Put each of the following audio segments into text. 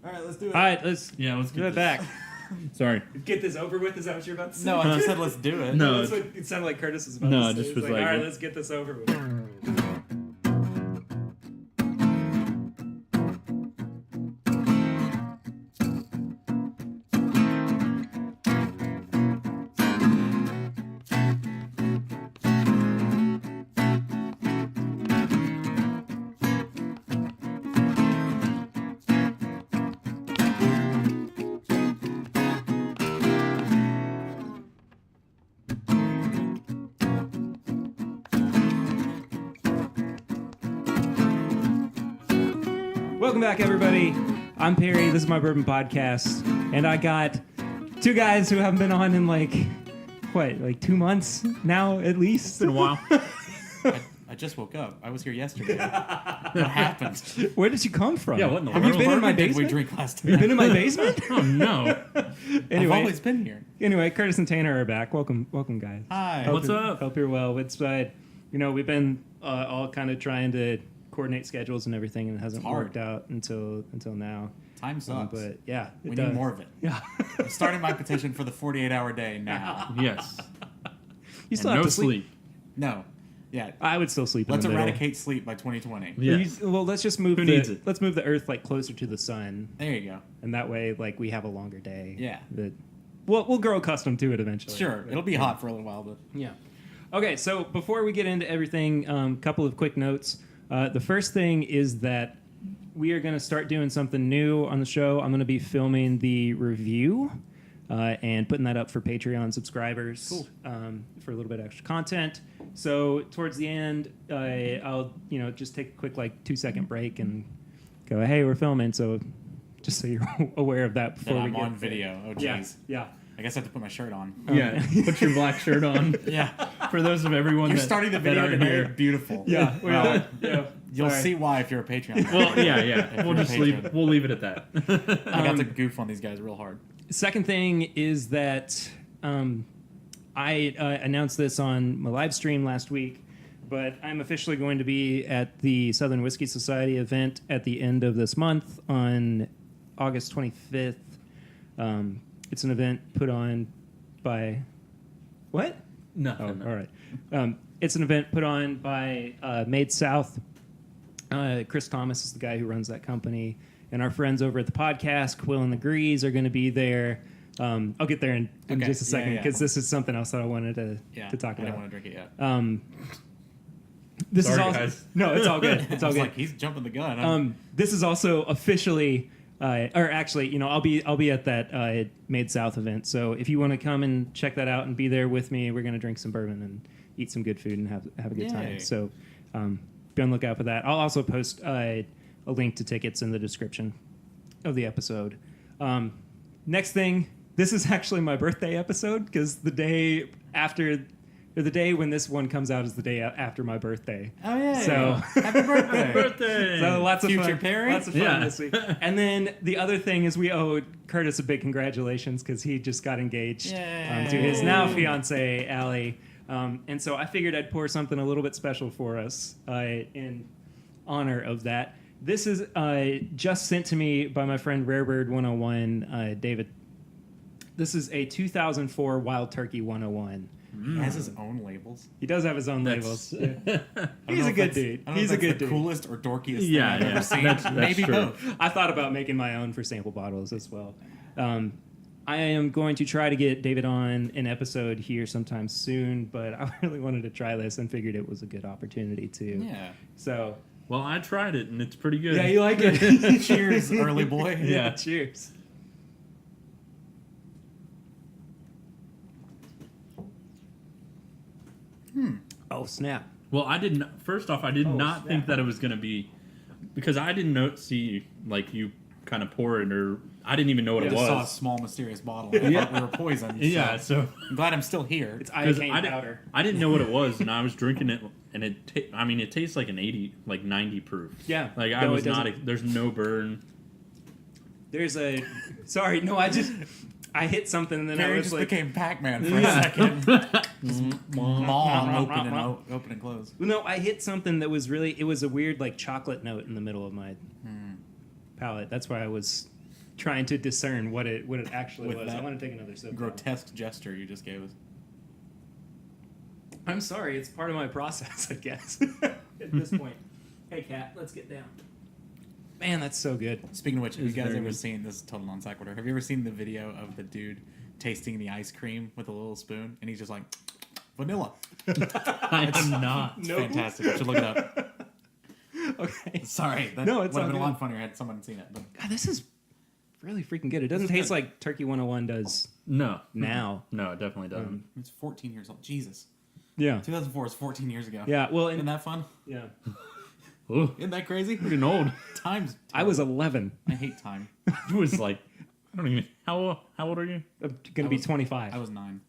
All right, let's do it. All right, let's let's do get it back. Sorry. Get this over with. Is that what you're about to say? No, I just said let's do it. No. That's what it sounded like Curtis was about No, to it say. just It's was like- all right, let's get this over with. Welcome back, everybody. I'm Perry. This is my Bourbon Podcast, and I got two guys who haven't been on in like 2 months now, at least. It's been a while. I just woke up. I was here yesterday. What happened? Where did you come from? Yeah, what in the Have you world? been in my Did we basement? drink last Have you night? been in my basement? Oh, no. I've Anyway, always been here. Curtis and Tanner are back. Welcome, guys. Hi. What's up? Hope you're well. It's we've been all kind of trying to coordinate schedules and everything, and it hasn't hard. worked out until now. Time sucks. But yeah, we it need does. more of it. Yeah. I'm starting my petition for the 48-hour day now. Yes. You still And have no to sleep. sleep. No. Yeah. I would still sleep. Let's in the middle. eradicate sleep by 2020. Yes. Well, let's just move. Who needs it? Let's move the Earth closer to the sun, There you go. and that way, we have a longer day. Yeah. We'll grow accustomed to it eventually. Sure. But, It'll be hot for a little while, but Yeah. Okay, so before we get into everything, couple of quick notes. The first thing is that we are going to start doing something new on the show. I'm going to be filming the review and putting that up for Patreon subscribers. Cool. For a little bit of extra content. So towards the end, I'll just take a quick 2-second break and go, hey, we're filming. So just so you're aware of that before then we I'm get on video. Oh, jeez. Yeah. I guess I have to put my shirt on. Yeah. Put your black shirt on. Yeah. For those of everyone You're that, starting the that video aren't today. here. Beautiful. Yeah. Well, Yeah. you'll Sorry. see why if you're a Patreon. Well, yeah. If We'll you're a just leave. patron. We'll leave it at that. I got to goof on these guys real hard. Second thing is that I announced this on my live stream last week, but I'm officially going to be at the Southern Whiskey Society event at the end of this month on August 25th. It's an event put on by... What? Nothing. Oh, all right. It's an event put on by Made South. Chris Thomas is the guy who runs that company. And our friends over at the podcast, Quill and the Grease, are going to be there. I'll get there in Okay. just a second Yeah. because this is something else that I wanted to talk I about. don't want to drink it yet. This Sorry, is also, guys. No, it's all good. It's I all was good. like, he's jumping the gun. This is also officially, or actually, I'll be at that Made South event. So if you want to come and check that out and be there with me, we're going to drink some bourbon and eat some good food and have a good time. Yay. So be on the lookout for that. I'll also post a link to tickets in the description of the episode. Next thing, this is actually my birthday episode because the day when this one comes out is the day after my birthday. Oh, yeah. So Happy birthday. Happy birthday. so lots of Future fun. Perry? Lots of fun Yeah. this week. And then the other thing is we owe Curtis a big congratulations because he just got engaged to his now fiance Allie. And so I figured I'd pour something a little bit special for us in honor of that. This is just sent to me by my friend Rarebird 101, David. This is a 2004 Wild Turkey 101. He has his own labels. He does have his own That's- labels. I don't He's know a if good that's- dude. I don't know He's if a that's good the dude. coolest or dorkiest Yeah, thing I've yeah. ever seen. That's Maybe true. both. I thought about making my own for sample bottles as well. I am going to try to get David on an episode here sometime soon, but I really wanted to try this and figured it was a good opportunity too. Yeah. So, Well, I tried it and it's pretty good. yeah, you like it? Cheers, early boy. Yeah. Cheers. Oh, snap. Well, I didn't. First off, I did not snap. think that it was going to be because I didn't see you kind of pour it, or I didn't even know what I it just saw a was. small mysterious bottle. I thought we were poisoned. Yeah, so I'm glad I'm still here. It's 'cause iocane powder. I didn't know what it was, and I was drinking it, and it tastes like an 90 proof. Yeah. Like No, I it was not. doesn't. There's no burn. There's a... Sorry, no, I hit something and then I Perry was just like... became Pac-Man for a second. Long open and close. No, I hit something that was really... It was a weird, chocolate note in the middle of my palate. That's why I was trying to discern what it actually With was. I that want to take another sip. grotesque gesture you just gave us. I'm sorry, it's part of my process, I guess. At this point. Hey, Kat, let's get down. Man, that's so good. Speaking of which, have you It's guys very ever good. seen this? Is total non sequitur. Have you ever seen the video of the dude tasting the ice cream with a little spoon, and he's just like vanilla? I am not. It's No. fantastic. You should look it up. Okay. Sorry, that No, it's would have all been a good. lot funnier had someone seen it. But God, this is really freaking good. It doesn't is taste good. like Turkey 101 does No. now. No, it definitely doesn't. it's 14 years old. Jesus, Yeah. 2004 is 14 years ago. Yeah, well, Isn't and, that fun? yeah. Ooh, Isn't that crazy? getting old. Time's. I was 11. I hate time. I was like, I don't even. How old are you? I'm going to be 25. I was 9.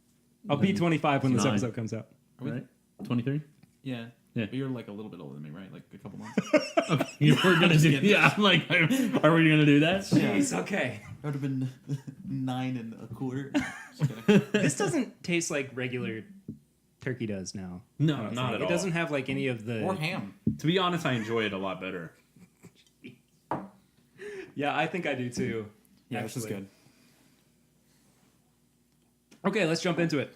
I'll be 25 when this 9. episode comes out. Right. 23. Yeah. Yeah. But you're like a little bit older than me, right? Like a couple months. Okay, you were gonna do. Yeah, I'm like, are we gonna do that? Jeez, okay. I would have been 9 and a quarter. Just kidding. This doesn't taste like regular turkey does now. No, I don't not think. at It all. doesn't have like any of the... Or ham. To be honest, I enjoy it a lot better. Yeah, I think I do too. Yeah, this is actually. good. Okay, let's jump into it.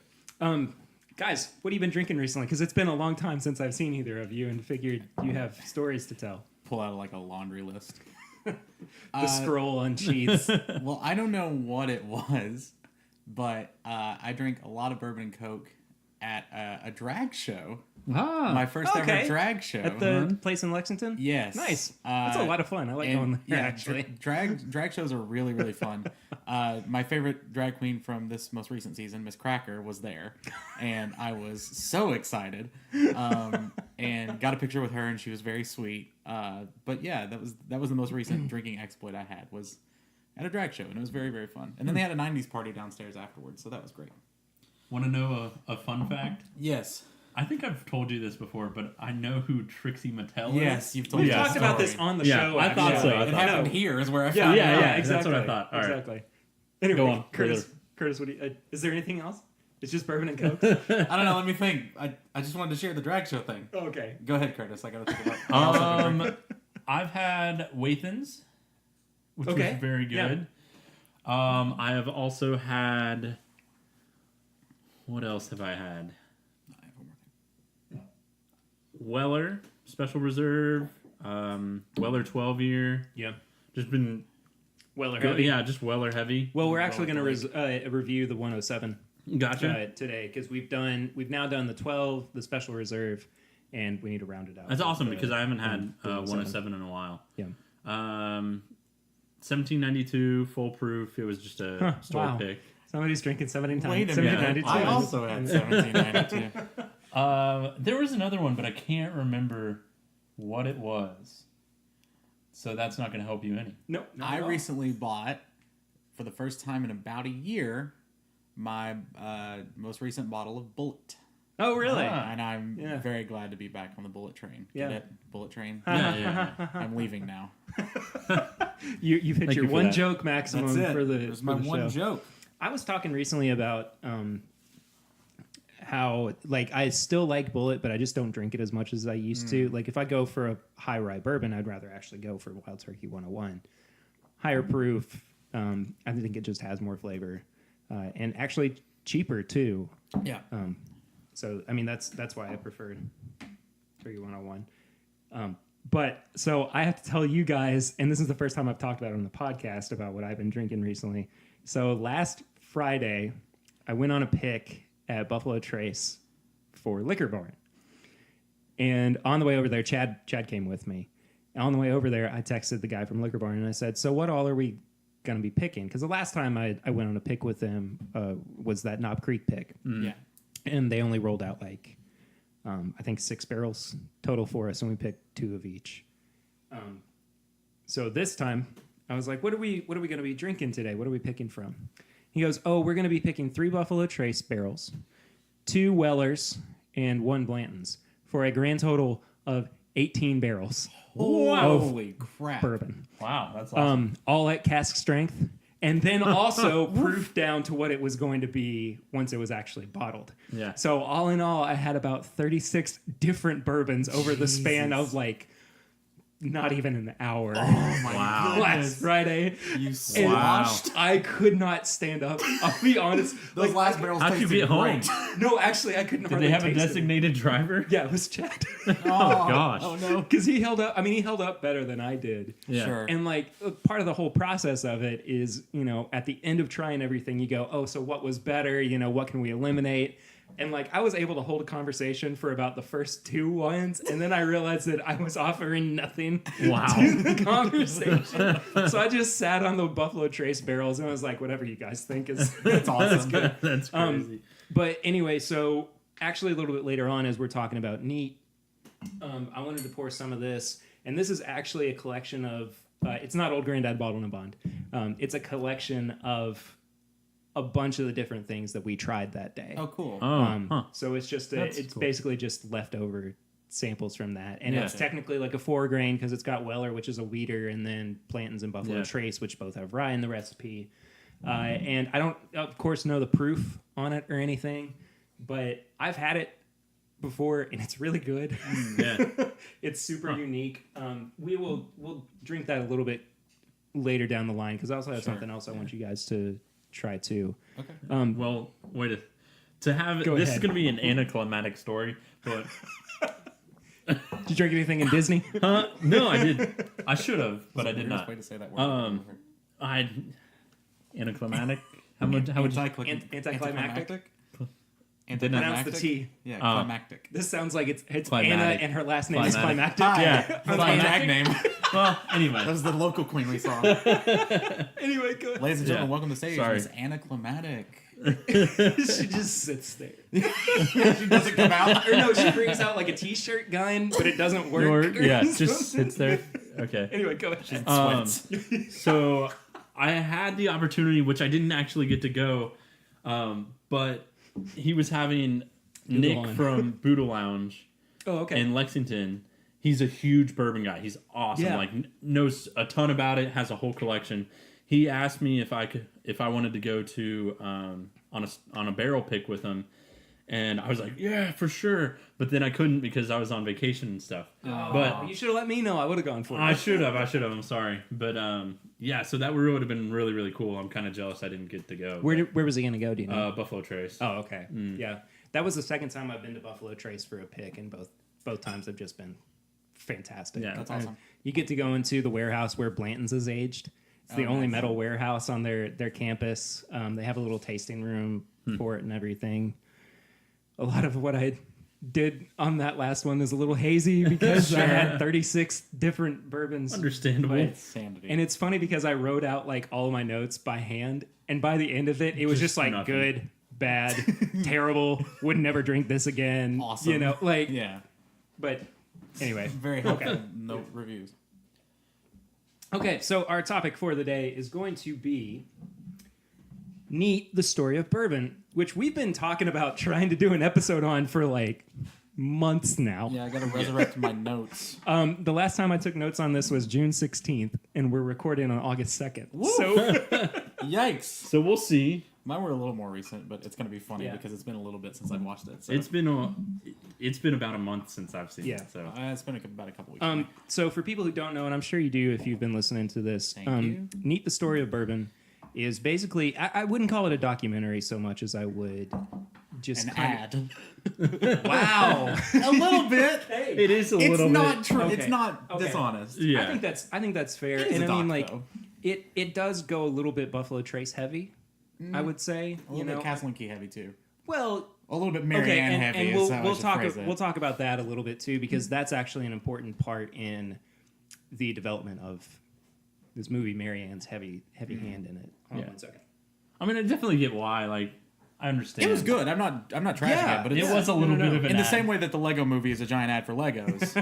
Guys, what have you been drinking recently? Because it's been a long time since I've seen either of you and figured you have stories to tell. Pull out like a laundry list. The scroll unsheaths. Well, I don't know what it was, but I drank a lot of bourbon and Coke at a drag show. Ah, My first Okay. ever drag show. At the place in Lexington? Yes. Nice. That's a lot of fun. I like going there, actually. Drag shows are really, really fun. My favorite drag queen from this most recent season, Miss Cracker, was there, and I was so excited. And got a picture with her, and she was very sweet. But yeah, that was the most recent drinking exploit I had, was at a drag show, and it was very, very fun. And then they had a '90s party downstairs afterwards, so that was great. want to know a fun fact? Yes. I think I've told you this before, but I know who Trixie Mattel is. Yes, you've told We me Yeah. that talked about story. this on the Yeah, show. I thought actually. so. I It thought happened No. here is where I Yeah, found yeah, out. yeah, That's exactly. what I thought. All right. Exactly. Anyway, Go on. Curtis, what do you, is there anything else? It's just bourbon and Coke? I don't know. Let me think. I just wanted to share the drag show thing. Oh, okay. Go ahead, Curtis. I gotta think about. I've had Wathans, which Okay. was very Yeah. good. I have also had. What else have I had? Weller Special Reserve, Weller 12-year. Yeah. Just been Weller good. heavy. Yeah, just Weller heavy. Well, we're actually going to review the 107 Gotcha. today because we've now done the 12, the Special Reserve, and we need to round it out. That's with awesome the- because I haven't had the 107 in a while. Yeah. 1792 full proof. It was just a store wow. pick. Somebody's drinking 1792. Wait a minute. 1792. I also had 1792. There was another one, but I can't remember what it was. So that's not going to help you any. No, not I at all. recently bought, for the first time in about a year, my most recent bottle of Bullet. Oh, really? And I'm Yeah. very glad to be back on the Bullet train. Yeah. Get it? Bullet train? Yeah. I'm leaving now. You've hit Thank your you for one that. joke maximum for the, It was my for the one show. joke. I was talking recently about how like I still like Bullet, but I just don't drink it as much as I used to. Like if I go for a high rye bourbon, I'd rather actually go for Wild Turkey 101. Higher proof. I think it just has more flavor and actually cheaper too. Yeah. So I mean that's why I preferred Turkey 101. But so I have to tell you guys, and this is the first time I've talked about it on the podcast about what I've been drinking recently. So last Friday, I went on a pick at Buffalo Trace for Liquor Barn. And on the way over there, Chad came with me. And on the way over there, I texted the guy from Liquor Barn and I said, so what all are we going to be picking? Because the last time I went on a pick with them was that Knob Creek pick. Yeah. And they only rolled out like, I think 6 barrels total for us, and we picked 2 of each. So this time, I was like, what are we going to be drinking today? What are we picking from? He goes, oh, we're going to be picking 3 Buffalo Trace barrels, 2 Wellers, and 1 Blanton's for a grand total of 18 barrels Holy crap. bourbon. Wow, that's awesome. All at cask strength, and then also proof down to what it was going to be once it was actually bottled. Yeah. So all in all, I had about 36 different bourbons over the span of like not even an hour. Oh my Wow. Last goodness. Friday. You And sloshed. I could not stand up. I'll be honest. Those last barrels How'd you tasted get home? great. No, actually, I couldn't. Did hardly they have a taste it. designated driver? Yeah, it was Chad. Oh gosh. Oh no. Because he held up. I mean, he held up better than I did. Yeah. Sure. And like part of the whole process of it is, at the end of trying everything, you go, oh, so what was better? What can we eliminate? And like I was able to hold a conversation for about the first 2 wines, and then I realized that I was offering nothing Wow. to the conversation. So I just sat on the Buffalo Trace barrels and I was like, whatever you guys think is That's awesome. That's crazy. But anyway, so actually a little bit later on, as we're talking about neat, I wanted to pour some of this, and this is actually a collection of. It's not Old Granddad Bottled and Bond. It's a collection of a bunch of the different things that we tried that day. Oh, cool. So it's just That's it's cool. basically just leftover samples from that, and Yeah. it's technically like a 4-grain because it's got Weller, which is a wheater, and then Plantains and Buffalo Yeah. Trace, which both have rye in the recipe. And I don't, of course, know the proof on it or anything, but I've had it before, and it's really good. Yeah. It's super unique. We'll drink that a little bit later down the line because I also have Sure. something else I want you guys to try too. Okay. Well, wait. To have Go this ahead. is going to be an anticlimactic story, but Did you drink anything in Disney? no, I did. I should have, but I did Weirdest not. way to say that word. I anticlimactic. How would you? Anticlimactic? Anticlimactic. Pronounce the T. Yeah, Oh. climactic. This sounds like it's Anna Climatic. and her last name is Climatic. Climactic. Yeah. That's my drag name. Well, That anyway. was the local queen we saw. Anyway, go ahead. Ladies and gentlemen, Yeah. welcome to stage. Sorry. Miss Anaclimatic. She just sits there. She doesn't come out. Or no, she brings out like a t-shirt gun, but it doesn't work. Yeah, just sits there. Okay. Anyway, go ahead. Sweats. So I had the opportunity, which I didn't actually get to go, but he was having Nick Lawn. from Buddha Lounge Oh, okay. in Lexington. He's a huge bourbon guy. He's awesome. Yeah. Like knows a ton about it. Has a whole collection. He asked me if I wanted to go to on a barrel pick with him, and I was like, yeah, for sure. But then I couldn't because I was on vacation and stuff. But you should have let me know. I would have gone for it. I should have. I'm sorry. But yeah, so that would have been really, really cool. I'm kind of jealous I didn't get to go. Where was he going to go, do you know? Buffalo Trace. Oh, okay. Yeah. That was the second time I've been to Buffalo Trace for a pick, and both times have just been fantastic. Yeah. That's awesome. You get to go into the warehouse where Blanton's is aged. It's the Oh, only nice. metal warehouse on their campus. They have a little tasting room for it and everything. A lot of what I did on that last one is a little hazy because I had 36 different bourbons. Understandable. But- Insanity. And it's funny because I wrote out like all of my notes by hand, and by the end of it, it was just like nothing. good, bad, terrible, would never drink this again. Awesome. You know, like, yeah. but anyway. Very helpful. No reviews. Okay, so our topic for the day is going to be Neat, the Story of Bourbon, which we've been talking about trying to do an episode on for like months now. Yeah, I gotta resurrect my notes. The last time I took notes on this was June 16th, and we're recording on August 2nd. So Yikes. So we'll see. Mine were a little more recent, but it's gonna be funny Yeah. because it's been a little bit since I've watched it. So It's been about a month since I've seen Yeah. it. So it's been about a couple weeks. So for people who don't know, and I'm sure you do if you've been listening to this, Thank you. Neat, the Story of Bourbon is basically, I wouldn't call it a documentary so much as I would just An kind ad. Wow. A little bit. it is a It's little not bit. true. Okay. It's not Okay. dishonest. Yeah. I think that's fair. It is And a I mean, doc, like, though. it does go a little bit Buffalo Trace heavy, I would say. A little bit Castle and Key heavy too. Well, A little bit Marianne and, heavy. and is how I should talk phrase it. we'll talk about that a little bit too, because that's actually an important part in the development of this movie. Marianne's heavy hand in it. Hold on Yeah. 1 second. I mean, I definitely get why. Like, I understand. It was good. I'm not trashing Yeah, it, but It it's was a little no, bit no. of an in the ad. same way that the Lego movie is a giant ad for Legos.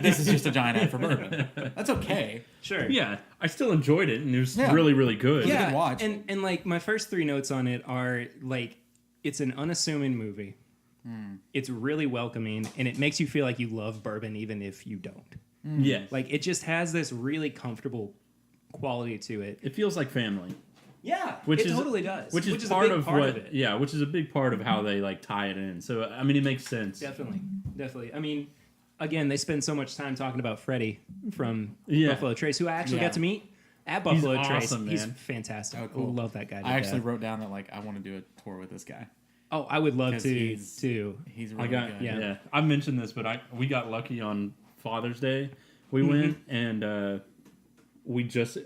This is just a giant ad for bourbon. That's okay. Sure. Yeah, I still enjoyed it, and it was Yeah. really, really good. a Yeah. good watch. And like my first 3 notes on it are like, it's an unassuming movie. It's really welcoming, and it makes you feel like you love bourbon even if you don't. Yeah. Like it just has this really comfortable quality to it. It feels like family. Yeah, Which it is totally does. Which is a part big of part what. of it. Yeah, which is a big part of how they like tie it in. So I mean, it makes sense. Definitely. I mean, again, they spend so much time talking about Freddie from Yeah. Buffalo Trace, who I actually Yeah. got to meet at Buffalo Trace. awesome, He's man. fantastic. Oh, cool. Love that guy. to I actually death. wrote down that like I want to do a tour with this guy. Oh, I would love 'Cause to he's- too. He's I really got good. Yeah. I mentioned this, but we got lucky on Father's Day. We Mm-hmm. went and we just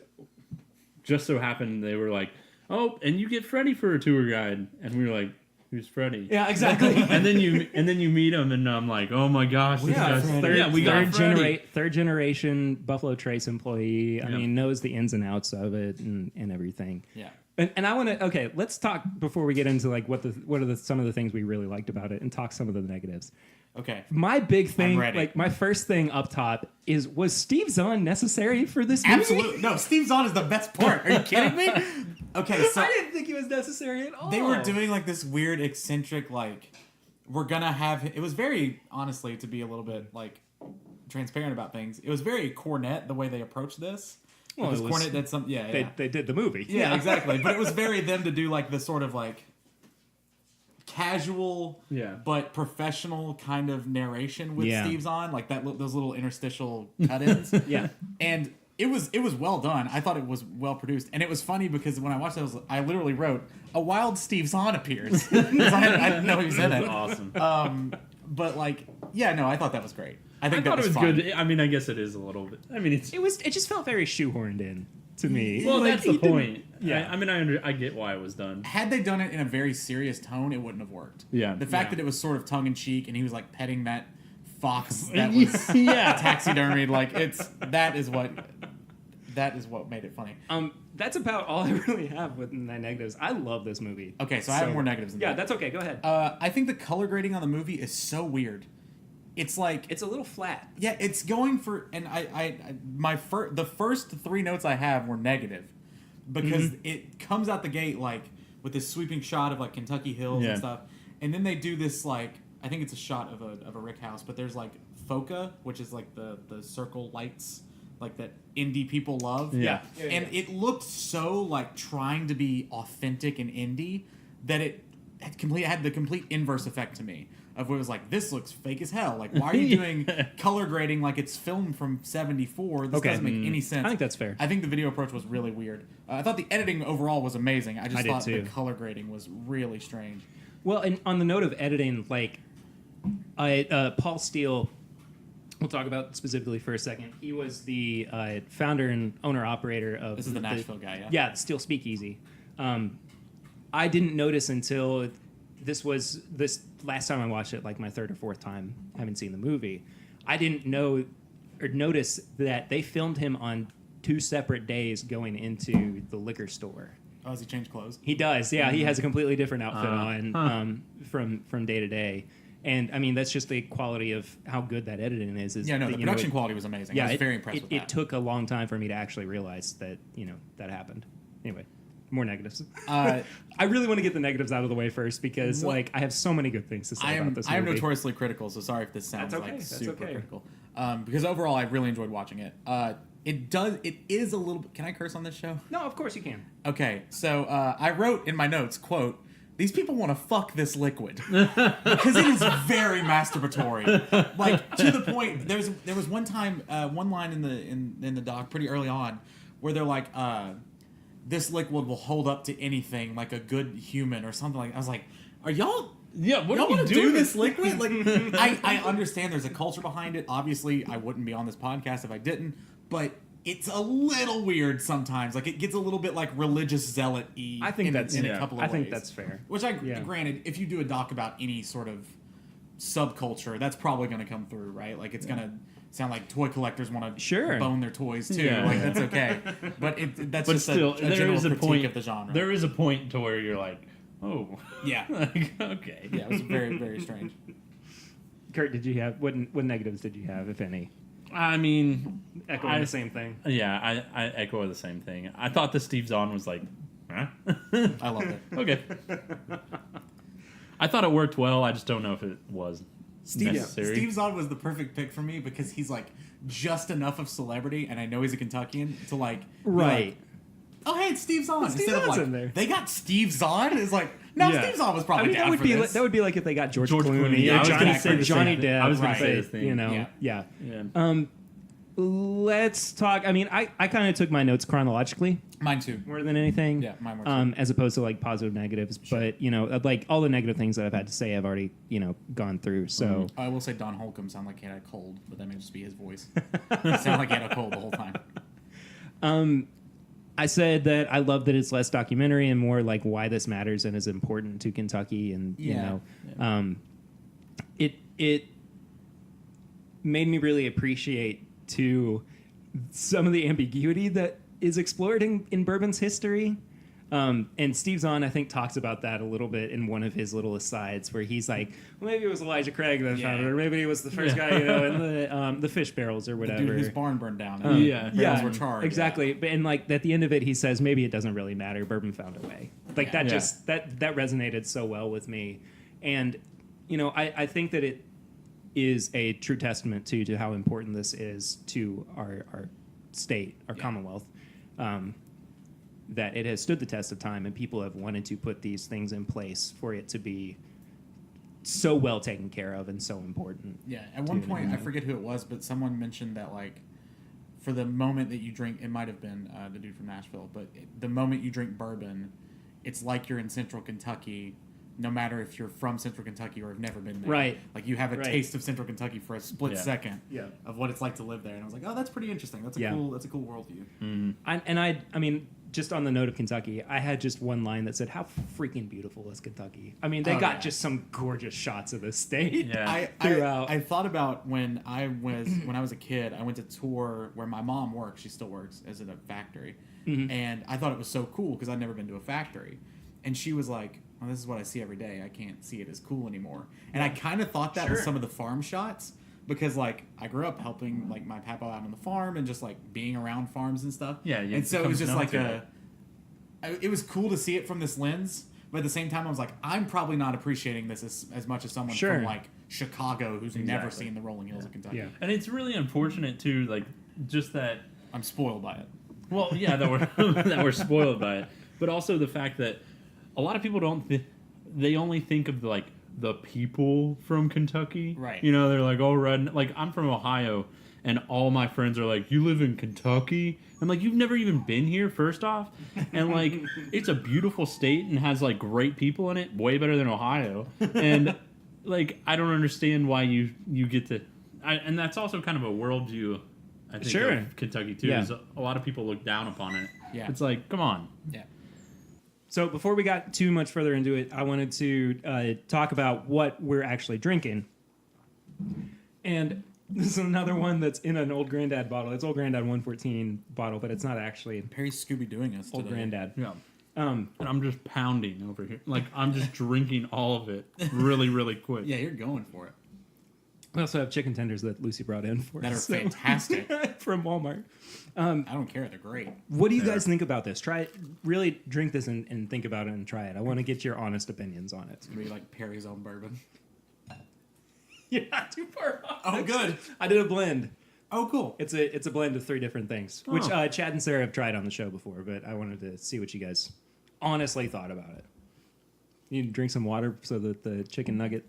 so happened they were like, "Oh, and you get Freddie for a tour guide," and we were like, "Who's Freddie?" Yeah, exactly. and then you meet him, and I'm like, "Oh my gosh, this got guy's Freddie. we got Freddie." third generation Buffalo Trace employee. I Yeah. mean, knows the ins and outs of it and everything. Yeah. And I want to let's talk before we get into like what are some of the things we really liked about it and talk some of the negatives. Okay. My big thing, ready. like my first thing up top was Steve Zahn necessary for this movie? Absolutely. No, Steve Zahn is the best part. Are you kidding me? Okay, so I didn't think he was necessary at all. they were doing like this weird eccentric like we're gonna have it was very honestly to be a little bit like transparent about things. It was very Cornette the way they approached this. Well, Because it was- Cornette did some They did the movie. Yeah, exactly. But it was very them to do like this sort of like casual Yeah. but professional kind of narration with Yeah. Steve Zahn, like those little interstitial cut-ins. Yeah. And it was well done. I thought it was well produced, and it was funny because when I watched it, I literally wrote a wild Steve Zahn appears. 'Cause I didn't know he was in That's it. awesome. But like, yeah, no, I thought that was great. I I think thought that it was fun. good. I mean, I guess it is a little bit. I mean, it's It just felt very shoehorned in to me. well, Like, that's the he didn't- point. Yeah. I mean, I get why it was done. Had they done it in a very serious tone, it wouldn't have worked. Yeah. The fact Yeah. that it was sort of tongue in cheek, and he was like petting that fox that was taxidermied, like that is what made it funny. That's about all I really have with my negatives. I love this movie. Okay, so I have more negatives than Yeah, that. that's okay. Go ahead. I think the color grading on the movie is so weird. It's like It's a little flat. yeah, it's going for and the first three notes I have were negative because it comes out the gate like with this sweeping shot of like Kentucky hills Yeah. and stuff, and then they do this like I think it's a shot of a rick house, but there's like foca, which is like the circle lights like that indie people love. Yeah. And it looked so like trying to be authentic and indie that it had the complete inverse effect to me. Of where it was like, this looks fake as hell. Like, why are you doing color grading like it's filmed from '74? This Okay. doesn't make any sense. I think that's fair. I think the video approach was really weird. I thought the editing overall was amazing. I just I did thought too. the color grading was really strange. Well, and on the note of editing, like, Paul Steele, we'll talk about specifically for a second. He was the founder and owner-operator of... This is the Nashville guy, yeah? Yeah, Steel Speakeasy. I didn't notice until this last time I watched it, like my third or fourth time having seen the movie. I didn't know or notice that they filmed him on 2 separate days going into the liquor store. Oh, has he changed clothes? He does, yeah. He has a completely different outfit on from day to day, and I mean that's just the quality of how good that editing is. Yeah, no, that, the you know, production quality was amazing. Yeah, I was very impressed with that. It took a long time for me to actually realize that that happened. Anyway, more negatives. I really want to get the negatives out of the way first because like I have so many good things to say about this movie. I am notoriously critical, so sorry if this sounds That's okay, like that's super okay. critical. Because overall, I really enjoyed watching it. It is a little. Can I curse on this show? No, of course you can. Okay, so I wrote in my notes, quote, "These people want to fuck this liquid." Because it is very masturbatory. Like, to the point, there was one time, one line in the doc pretty early on, where they're like, this liquid will hold up to anything, like a good human or something like that. I was like, are y'all... Yeah, what y'all are you want to doing? do this liquid? Like, I understand there's a culture behind it. Obviously, I wouldn't be on this podcast if I didn't. But it's a little weird sometimes. Like, it gets a little bit like religious zealot-y. I think that's in a couple of I ways. think that's fair. Which granted, if you do a doc about any sort of subculture, that's probably going to come through, right? Like, it's going to sound like toy collectors want to bone their toys too. Yeah. Like, that's okay. But that's But just still, a there general is a critique point of the genre. There is a point to where you're like, oh, Yeah. like, okay, Yeah, it was very, very strange. Kurt, did you have what negatives did you have, if any? I mean, Echoing the same thing. Yeah, I echo the same thing. I thought the Steve Zahn was like, huh? I loved it. Okay. I thought it worked well. I just don't know if it was necessary. Steve Zahn was the perfect pick for me because he's like just enough of celebrity, and I know he's a Kentuckian to like be Right. like, oh hey, it's Steve Zahn. Steve Instead of Zahn's like in there. they got Steve Zahn. It's like No, Yeah. Steve Zahn was I probably mean, down for this. that would be like if they got George George Clooney, Clooney. or I was Johnny, gonna say or the Johnny same thing. Depp. I was gonna Right. say the thing. You know, Yeah. Yeah. Let's talk. I mean, I kind of took my notes chronologically Mine too. more than anything. Yeah, mine were too. As opposed to like positive negatives. But like all the negative things that I've had to say, I've already gone through. So I will say Don Holcomb sounded like he had a cold, but that may just be his voice. It sounded like he had a cold the whole time. I said that I love that it's less documentary and more like why this matters and is important to Kentucky, and it made me really appreciate too some of the ambiguity that is explored in bourbon's history. And Steve Zahn, I think, talks about that a little bit in one of his little asides, where he's like, well, maybe it was Elijah Craig that found it, or maybe it was the first guy, in the fish barrels or whatever. The dude whose barn burned down. And the barrels were charred. Exactly. But and like at the end of it, he says, maybe it doesn't really matter. Bourbon found a way. Like Yeah. that resonated so well with me. And, I think that it is a true testament to how important this is to our state, our Commonwealth. That it has stood the test of time, and people have wanted to put these things in place for it to be so well taken care of and so important. Yeah, at one point, I forget who it was, but someone mentioned that, like, for the moment that you drink, it might have been the dude from Nashville, but the moment you drink bourbon, it's like you're in Central Kentucky, no matter if you're from Central Kentucky or have never been there. Right. Like, you have a Right. taste of Central Kentucky for a split second Yeah. of what it's like to live there. And I was like, oh, that's pretty interesting. That's a cool worldview. I mean, just on the note of Kentucky, I had just one line that said, "How freaking beautiful is Kentucky?" I mean, they got just some gorgeous shots of the state. Yeah. Throughout. I thought about when I was a kid, I went to tour where my mom works. She still works as in a factory, and I thought it was so cool because I'd never been to a factory, and she was like, "Well, this is what I see every day. I can't see it as cool anymore." And I kind of thought that with some of the farm shots. Because, like, I grew up helping, like, my papa out on the farm and just, like, being around farms and stuff. Yeah, and so it was just like it was cool to see it from this lens, but at the same time, I was like, I'm probably not appreciating this as much as someone from, like, Chicago who's never seen the rolling hills of Kentucky. Yeah. And it's really unfortunate, too, like, just that... I'm spoiled by it. Well, yeah, that we're spoiled by it. But also the fact that a lot of people they only think of, like, the people from Kentucky. Right. They're like, oh, red. Like, I'm from Ohio, and all my friends are like, you live in Kentucky? I'm like, you've never even been here, first off? And, like, it's a beautiful state and has, like, great people in it, way better than Ohio. And, like, I don't understand why you get to... and that's also kind of a worldview, I think, of Kentucky, too. Yeah. Is a lot of people look down upon it. Yeah. It's like, come on. Yeah. So before we got too much further into it, I wanted to talk about what we're actually drinking. And this is another one that's in an Old Granddad bottle. It's Old Granddad 114 bottle, but it's not actually Perry's Scooby-Dooing us Old today. Granddad. Yeah. And I'm just pounding over here. Like, I'm just drinking all of it really, really quick. Yeah, you're going for it. We also have chicken tenders that Lucy brought in for That are us. fantastic. From Walmart. I don't care. They're great. What do you guys think about this? Try it. Really drink this and think about it and try it. I want to get your honest opinions on it. It's going to be like Perry's own bourbon. You're not too far off. Oh, good. I did a blend. Oh, cool. It's a blend of 3 different things, which Chad and Sarah have tried on the show before, but I wanted to see what you guys honestly thought about it. You need to drink some water so that the chicken nugget,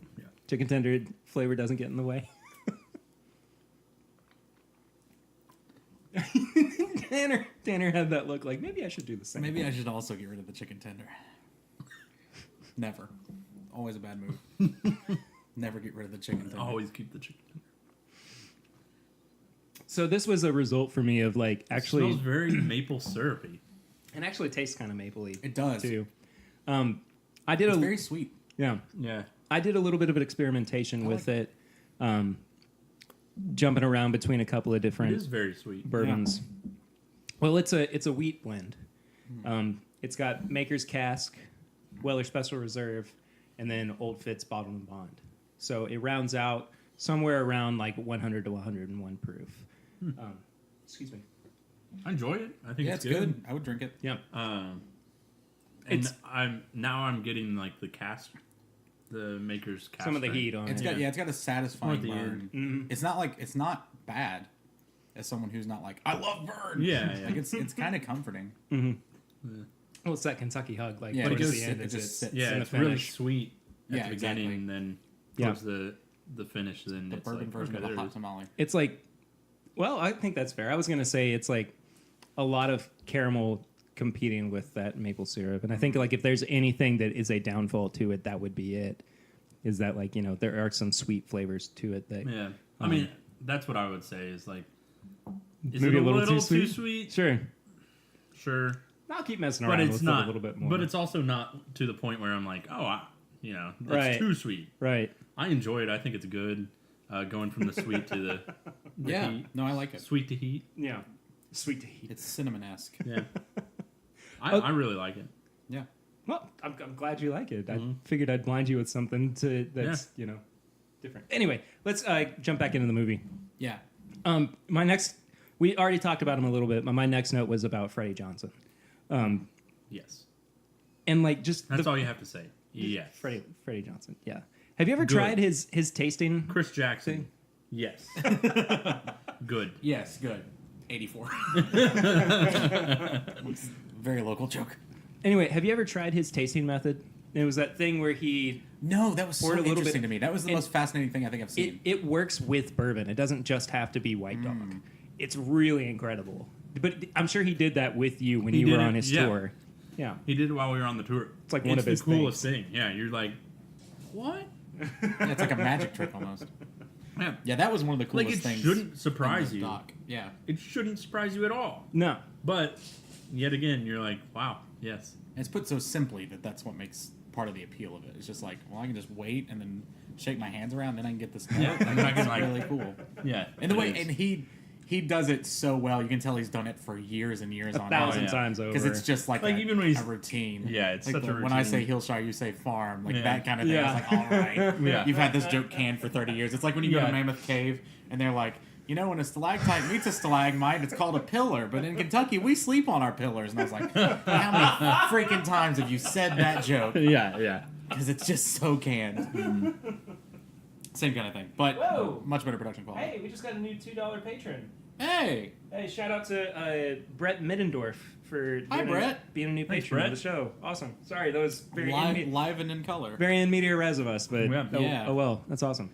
chicken tender flavor doesn't get in the way. Tanner had that look like, maybe I should do the same. Maybe I should also get rid of the chicken tender. Never. Always a bad move. Never get rid of the chicken tender. Always keep the chicken. So this was a result for me of like actually... It smells very maple syrupy. And actually tastes kind of mapley. It does. Too. I did It's very sweet. Yeah. Yeah. I did a little bit of an experimentation with it. Jumping around between a couple of different It is very sweet. bourbons. Yeah. Well, it's a wheat blend. It's got Maker's Cask, Weller Special Reserve, and then Old Fitz Bottled and Bond. So it rounds out somewhere around like 100 to 101 proof. Excuse me. I enjoy it. I think it's good. I would drink it. Yeah. And I'm getting like the cask, the Maker's Cask. Some of the heat on It's it. got it's got a satisfying Toward the burn. end. It's not bad. As someone who's not like I love burn. Yeah. Like it's kind of comforting. Well, it's that Kentucky hug, like Yeah, but it towards goes- the end. it just sits. Yeah, in the it's really finish. sweet at Yeah, the beginning, exactly. and then Yeah. towards the finish, then The it's bourbon like, version okay, of the there it hot is. tamale. It's like, well, I think that's fair. I was gonna say it's like a lot of caramel competing with that maple syrup, and I think like if there's anything that is a downfall to it, that would be it. Is that like there are some sweet flavors to it that Yeah, I mean that's what I would say is like, is maybe it a little too too sweet? sweet? Sure. Sure, I'll keep messing but around it's with not it a little bit more. But it's also not to the point where I'm like, oh, it's Right. too sweet. right. I enjoy it. I think it's good. Going from the sweet to the Yeah, heat. no, I like it. Sweet to heat. Yeah. Sweet to heat. It's cinnamon-esque. Yeah, I really like it. Yeah. Well, I'm glad you like it. Mhm. I figured I'd blind you with something that's different. Anyway, let's jump back into the movie. Yeah. We already talked about him a little bit, but my next note was about Freddie Johnson. Yes, And like just that's all you have to say. Yes, Freddie Johnson. Yeah. Have you ever Good. tried his tasting? Chris Jackson. Yes, good. Yes, good. 84. Very local joke. Anyway, have you ever tried his tasting method? It was that thing where he No, that was so Poured a little interesting bit- to me. That was the and- most fascinating thing I think I've seen. it works with bourbon. It doesn't just have to be White Dog. It's really incredible. But I'm sure he did that with you when He you did were it, on his yeah. tour. Yeah. He did it while we were on the tour. It's like one of his the coolest thing. Yeah, you're like, what? Yeah, it's like a magic trick almost. Yeah, Yeah, that was one of the like coolest it things. shouldn't in surprise the you. doc. Yeah. It shouldn't surprise you at all. No. But yet again, you're like, wow, yes. And it's put so simply that that's what makes part of the appeal of it. It's just like, well, I can just wait and then shake my hands around, then I can get this. Yeah, Like, and I can, that's like- really cool. Yeah, And the it way, is. and he does it so well. You can tell he's done it for years and years on 1,000 yeah. times over. because it's just like Even when he's a routine. yeah, it's Like such a when I say routine. Hillshire, you say farm, like Yeah. that kind of thing. Yeah. It's like, all right, Yeah. you've had this joke canned for 30 years. It's like when you go Yeah. to Mammoth Cave and they're like, when a stalactite meets a stalagmite, it's called a pillar. But in Kentucky, we sleep on our pillars. And I was like, how many freaking times have you said that joke? yeah. Because it's just so canned. Same kind of thing, but Whoa. much better production quality. Hey, we just got a new $2 patron. Hey, Hey, shout out to Brett Middendorf for Hi, Brett. being a new Thanks, patron of Brett. the show. Awesome. Sorry, that was very live and in color. very in media res of us, but Yeah. Yeah. oh well, that's awesome.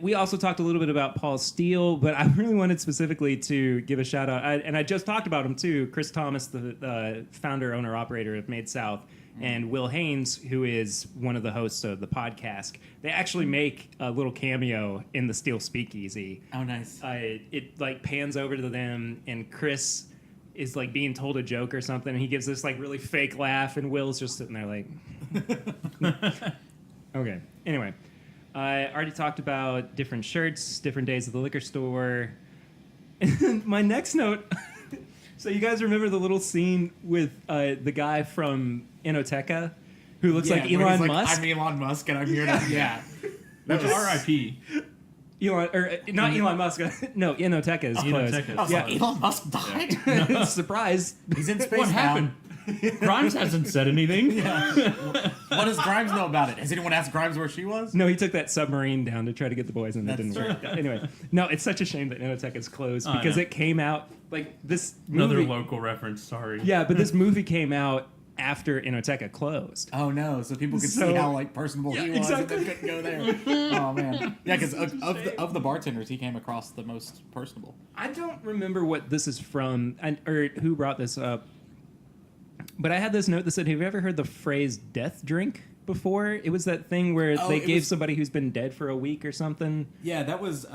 We also talked a little bit about Paul Steele, but I really wanted specifically to give a shout out, and I just talked about him too. Chris Thomas, the founder, owner, operator of Made South, and Will Haynes, who is one of the hosts of the podcast. They actually make a little cameo in the Steele Speakeasy. Oh, nice. It like pans over to them, and Chris is like being told a joke or something, and he gives this like really fake laugh, and Will's just sitting there like, okay. Anyway, I already talked about different shirts, different days at the liquor store. And my next note. So you guys remember the little scene with the guy from Inoteca, who looks like where he's Elon Musk? I'm Elon Musk, and I'm here to. Yeah. That's R.I.P. Elon, or not Elon Musk. No, Inoteca is closed. Inoteca. I was Yeah. like, Elon Musk died? Surprise! He's in space What now. happened? Grimes hasn't said anything. What does Grimes know about it? Has anyone asked Grimes where she was? No, he took that submarine down to try to get the boys, and it That's didn't work. Anyway, no, it's such a shame that Inoteca is closed I because know. it came out like this Another movie. local reference. Sorry. Yeah, but this movie came out after Inoteca closed. Oh no! So people could So- see how like personable he was, exactly. and they couldn't go there. Oh man! Yeah, because of the bartenders, he came across the most personable. I don't remember what this is from, or who brought this up. But I had this note that said, "Have you ever heard the phrase death drink before?" It was that thing where Oh, they it gave was- somebody who's been dead for a week or something. Yeah, that was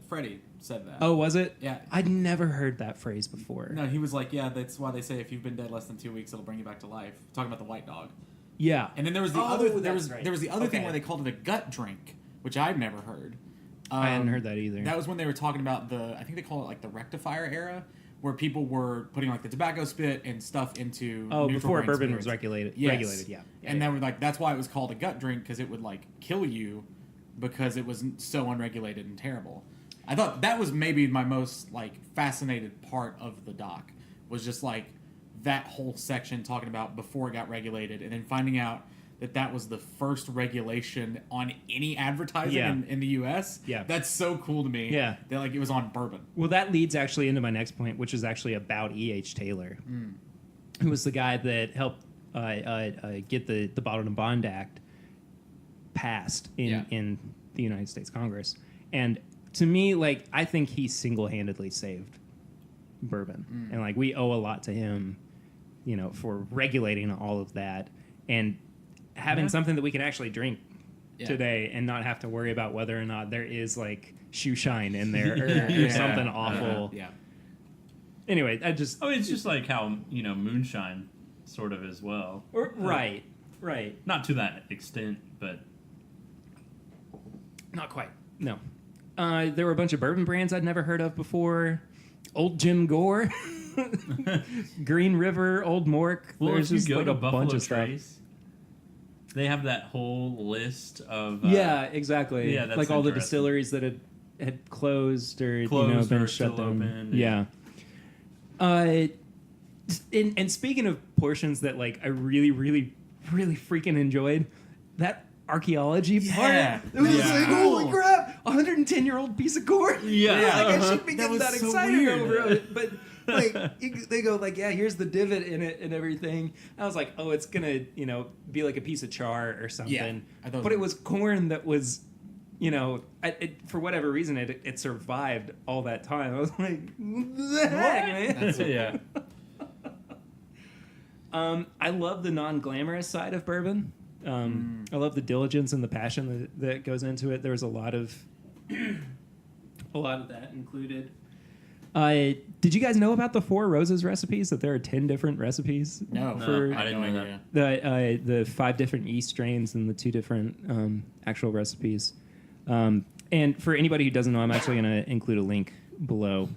Freddie said that. Oh, was it? Yeah. I'd never heard that phrase before. No, he was like, yeah, that's why they say if you've been dead less than 2 weeks, it'll bring you back to life. Talking about the white dog. Yeah. And then there was the Oh, other there that's was right. there was the other thing Okay. where they called it a gut drink, which I've never heard. I hadn't heard that either. That was when they were talking about I think they call it like the rectifier era, where people were putting like the tobacco spit and stuff into Oh, neutral before grain bourbon spirits. was regulated. Yes. Regulated, yeah. And they were like, that's why it was called a gut drink, because it would like kill you because it was so unregulated and terrible. I thought that was maybe my most like fascinated part of the doc, was just like that whole section talking about before it got regulated, and then finding out that was the first regulation on any advertising Yeah. in the U.S. Yeah. That's so cool to me. Yeah. That like it was on bourbon. Well, that leads actually into my next point, which is actually about E.H. Taylor. who was the guy that helped get the Bottled and Bond Act passed in the United States Congress. And to me, like, I think he single-handedly saved bourbon. And, like, we owe a lot to him, you know, for regulating all of that and having something that we can actually drink today and not have to worry about whether or not there is, like, shoe shine in there or something awful. Anyway, it's just like how, you know, moonshine sort of as well. Right. Not to that extent, but Not quite. No. There were a bunch of bourbon brands I'd never heard of before. Old Jim Gore, Green River, Old Mork. well, There's if just you go like to a Buffalo bunch of stuff. Trace, they have that whole list of Yeah, exactly. Yeah, that's like all the interesting. distilleries that had closed or Closed been or shut still down. open, Yeah. And speaking of portions that like I really, really, really freaking enjoyed, that archaeology part. It was Yeah. like, holy crap, 110-year-old piece of corn. Yeah. Like I shouldn't be That getting was that so excited weird. over it. But like they go like, yeah, here's the divot in it and everything. I was like, oh, it's gonna, you know, be like a piece of char or something. I thought- But it was corn that was, you know, for whatever reason, it survived all that time. I was like, what the heck, man? That's so yeah. I love the non-glamorous side of bourbon. I love the diligence and the passion that goes into it. There was a lot of that included. Did you guys know about the 4 Roses recipes? That there are 10 different recipes. No, for I didn't know idea. the 5 different yeast strains and the 2 different actual recipes. And for anybody who doesn't know, I'm actually going to include a link below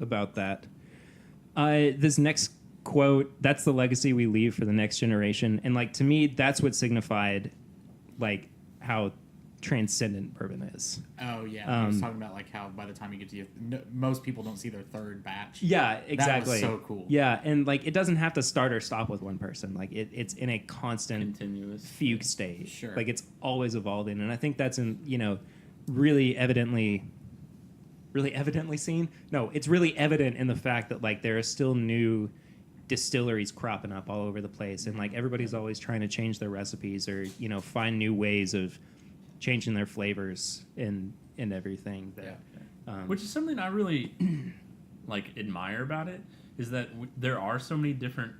about that. This next quote, that's the legacy we leave for the next generation. And like to me, that's what signified like how transcendent bourbon is. Oh yeah, he was talking about like how by the time you get to most people don't see their third batch. Yeah, exactly. That was so cool. Yeah, and like it doesn't have to start or stop with one person. Like it's in a constant Continuous fugue state. Sure. Like it's always evolving, and I think that's really evidently seen. No, it's really evident in the fact that like there are still new distilleries cropping up all over the place, and like everybody's always trying to change their recipes or find new ways of changing their flavors and everything. which is something I really like admire about it, is that there are so many different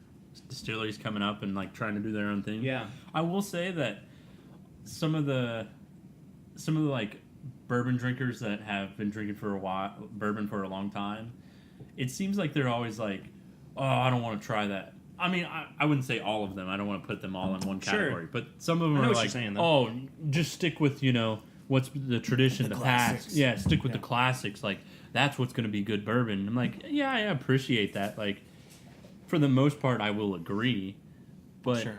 distilleries coming up and like trying to do their own thing. Yeah. I will say that some of the like bourbon drinkers that have been drinking bourbon for a long time, it seems like they're always like, oh, I don't want to try that. I mean, I wouldn't say all of them. I don't want to put them all in one category. But some of them I know are what like, you're saying, though. oh, just stick with, what's the tradition, the classics. past. Yeah, stick with the classics. Like, that's what's going to be good bourbon. I'm like, yeah, I appreciate that. Like, for the most part, I will agree. But, Sure.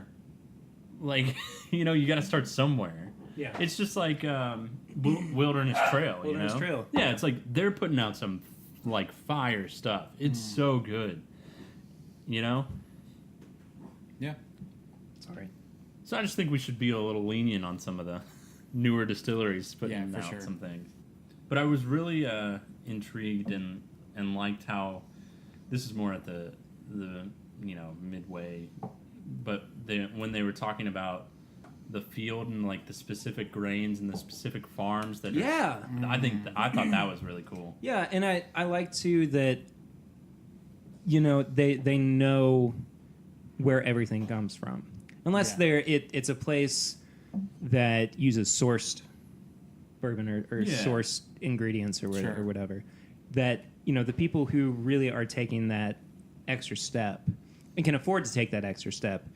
like, you got to start somewhere. Yeah. It's just like Wilderness Trail, Wilderness Trail. Yeah, it's like they're putting out some, like, fire stuff. It's so good. Yeah. Sorry. So I just think we should be a little lenient on some of the newer distilleries putting for out sure. some things. But I was really intrigued and liked how this is more at the midway, but when they were talking about the field and like the specific grains and the specific farms that Yeah. I thought that was really cool. Yeah, and I like too that they know where everything comes from. Unless it's a place that uses sourced bourbon or sourced ingredients or whatever. That the people who really are taking that extra step and can afford to take that extra step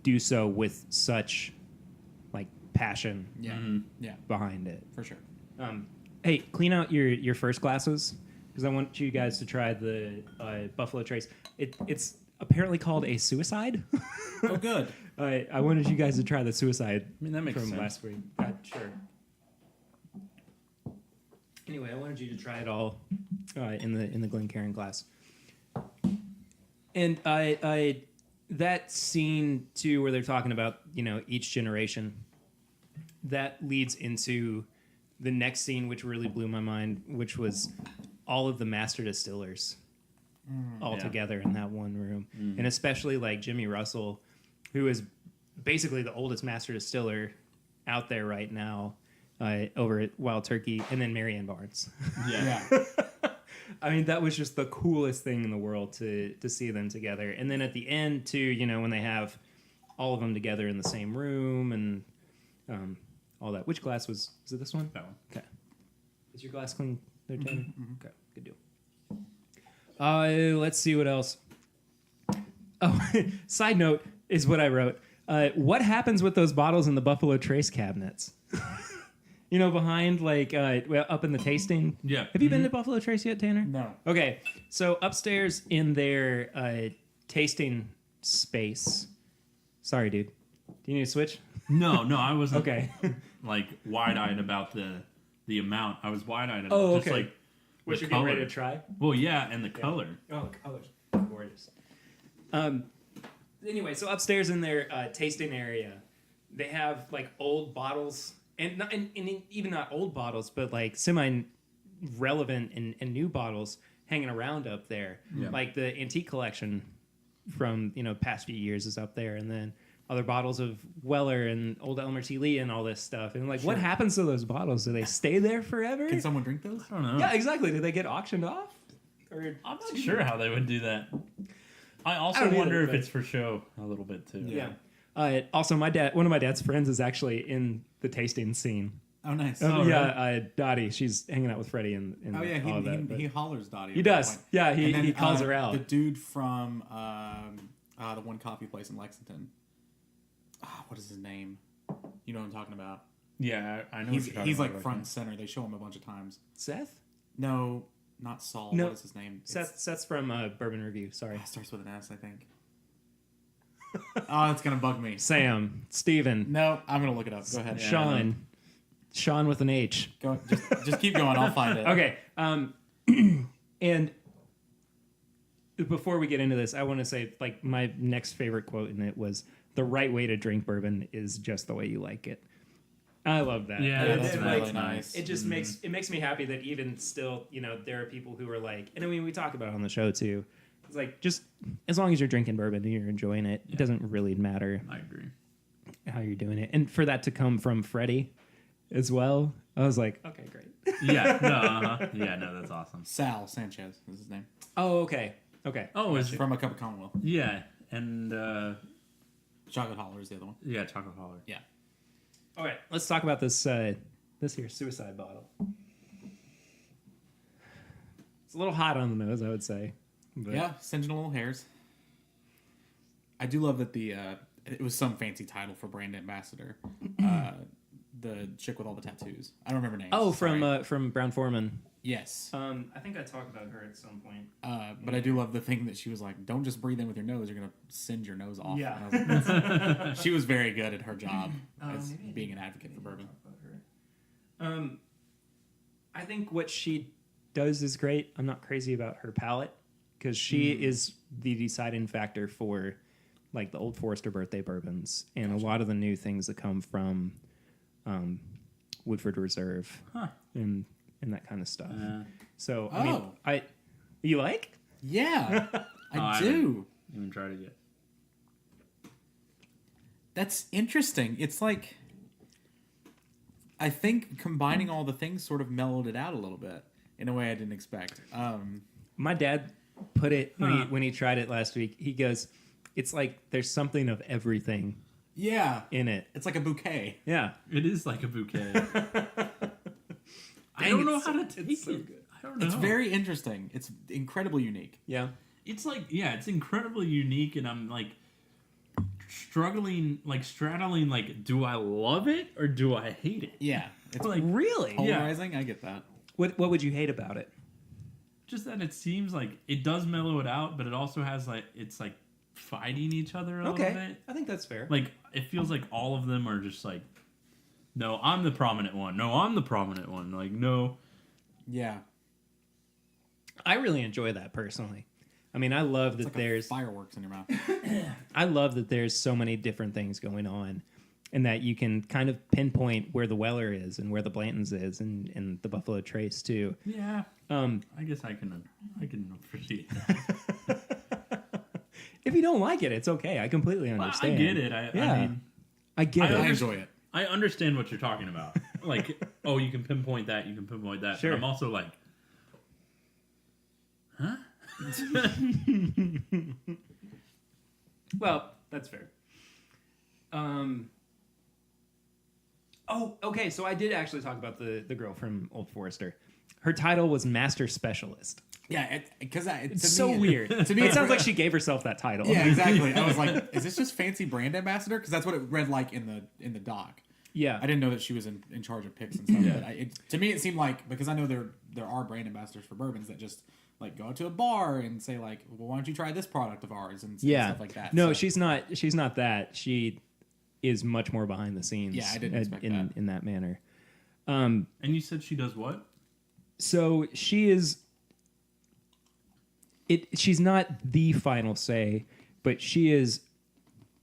do so with such like passion Yeah. behind it. For sure. Hey, clean out your first glasses because I want you guys to try the Buffalo Trace. It's apparently called a suicide. Oh, good. I wanted you guys to try the suicide. I mean, that makes from sense. last week. Sure. Anyway, I wanted you to try it all in the Glencairn glass. And I that scene too, where they're talking about each generation, that leads into the next scene, which really blew my mind, which was all of the master distillers all Yeah. together in that one room. And especially like Jimmy Russell, who is basically the oldest master distiller out there right now, over at Wild Turkey, and then Marianne Barnes. Yeah. I mean, that was just the coolest thing in the world to see them together. And then at the end, too, you know, when they have all of them together in the same room and all that. Which glass was it this one? That one. Okay. Is your glass clean there, Tanner? Okay, good deal. Let's see what else. Oh, side note is what I wrote. What happens with those bottles in the Buffalo Trace cabinets? You know, behind, like, well, up in the tasting. Yeah. Have you been to Buffalo Trace yet, Tanner? No. Okay, so upstairs in their tasting space. Sorry, dude. Do you need to switch? No, I wasn't Okay. like wide-eyed about the amount. I was wide-eyed about Oh, just okay. like What the you're getting ready color. to try? Well, yeah, and the color. Oh, the colors gorgeous. Anyway, so upstairs in their tasting area, they have like old bottles, and even not old bottles, but like semi-relevant and new bottles hanging around up there. Yeah. Like the antique collection from past few years is up there, and then other bottles of Weller and old Elmer T. Lee and all this stuff. And like, what happens to those bottles? Do they stay there forever? Can someone drink those? I don't know. Yeah, exactly. Do they get auctioned off? Or I'm not sure how they would do that. I also don't wonder either, if but- it's for show a little bit too. Yeah. Also, one of my dad's friends is actually in the tasting scene. Oh, nice. Oh, Yeah, Dottie. She's hanging out with Freddie and Oh yeah, all of that. he but- hollers Dottie. He at one does. point. Yeah, And then, he calls her The out. dude from the one coffee place in Lexington. What is his name? You know what I'm talking about. Yeah, I know. He's what you're talking he's like about, front right and center. They show him a bunch of times. Seth? No, not Saul. No. What is his name? Seth's from Bourbon Review. Sorry. It starts with an S, I think. Oh, it's gonna bug me. Sam, Steven, No, I'm gonna look it up. Go ahead. Sean. Sean with an H. Go. Just keep going. I'll find it. Okay. And before we get into this, I want to say, like, my next favorite quote in it was, "The right way to drink bourbon is just the way you like it." I love that. Yeah, And that's it, really like, nice. It just makes me happy that even still, there are people who are like, and I mean, we talk about it on the show too. It's like, just as long as you're drinking bourbon and you're enjoying it, it doesn't really matter I agree. how you're doing it. And for that to come from Freddie as well, I was like, okay, great. Yeah, no, that's awesome. Sal Sanchez is his name. Oh, okay. Okay. Oh, is From A Cup of Commonwealth. yeah, and Chocolate Holler is the other one. yeah, chocolate collar. Yeah. All right, let's talk about this this here suicide bottle. It's a little hot on the nose, I would say. But Yeah, singeing little hairs. I do love that it was some fancy title for brand ambassador. The chick with all the tattoos. I don't remember names. Oh, sorry. from Brown Foreman. Yes. I think I talked about her at some point. But I do love the thing that she was like, "Don't just breathe in with your nose; you're gonna singe your nose off." Yeah. And I was like, she was very good at her job as maybe I being an advocate for bourbon. I think what she does is great. I'm not crazy about her palate because she is the deciding factor for like the Old Forester birthday bourbons and a lot of the new things that come from Woodford Reserve and that kind of stuff. So I mean, you like? Yeah, I I do. Even tried it yet. That's interesting. It's like I think combining all the things sort of mellowed it out a little bit in a way I didn't expect. My dad put it when he tried it last week. He goes, "It's like there's something of everything Yeah, in it." it's like a bouquet. Yeah. It is like a bouquet. I don't know how to take it's so it. good. I don't know. It's very interesting. It's incredibly unique. Yeah. It's like, yeah, it's incredibly unique, and I'm like straddling, like, do I love it or do I hate it? Yeah, it's Like, Really? polarizing. I get that. What would you hate about it? just that it seems like it does mellow it out, but it also has like it's like fighting each other a little bit. I think that's fair. Like it feels like all of them are just like, no, I'm the prominent one. No, I'm the prominent one. Like no. Yeah, I really enjoy that personally. I mean, I love that it's like there's fireworks in your mouth. I love that there's so many different things going on and that you can kind of pinpoint where the Weller is and where the Blanton's is, and the Buffalo Trace too. Yeah. I guess I can appreciate that. If you don't like it, it's okay. I completely understand. I get it. I mean, I get it. I enjoy it. I understand what you're talking about. Like, oh, you can pinpoint that. You can pinpoint that. Sure. But I'm also like, huh? Well, that's fair. Oh, okay. So I did actually talk about the girl from Old Forester. Her title was Master Specialist. Yeah, because It's so weird. To me, it sounds like she gave herself that title. Yeah, exactly. I was like, is this just fancy brand ambassador? Because that's what it read like in the doc. Yeah. I didn't know that she was in charge of picks and stuff. Yeah. But to me, it seemed like, because I know there are brand ambassadors for bourbons that just like go out to a bar and say like, well, why don't you try this product of ours and stuff like that. No, so. she's not that. She is much more behind the scenes. Yeah, I didn't expect that. In that manner. And you said she does what? So she is. She's not the final say, but she is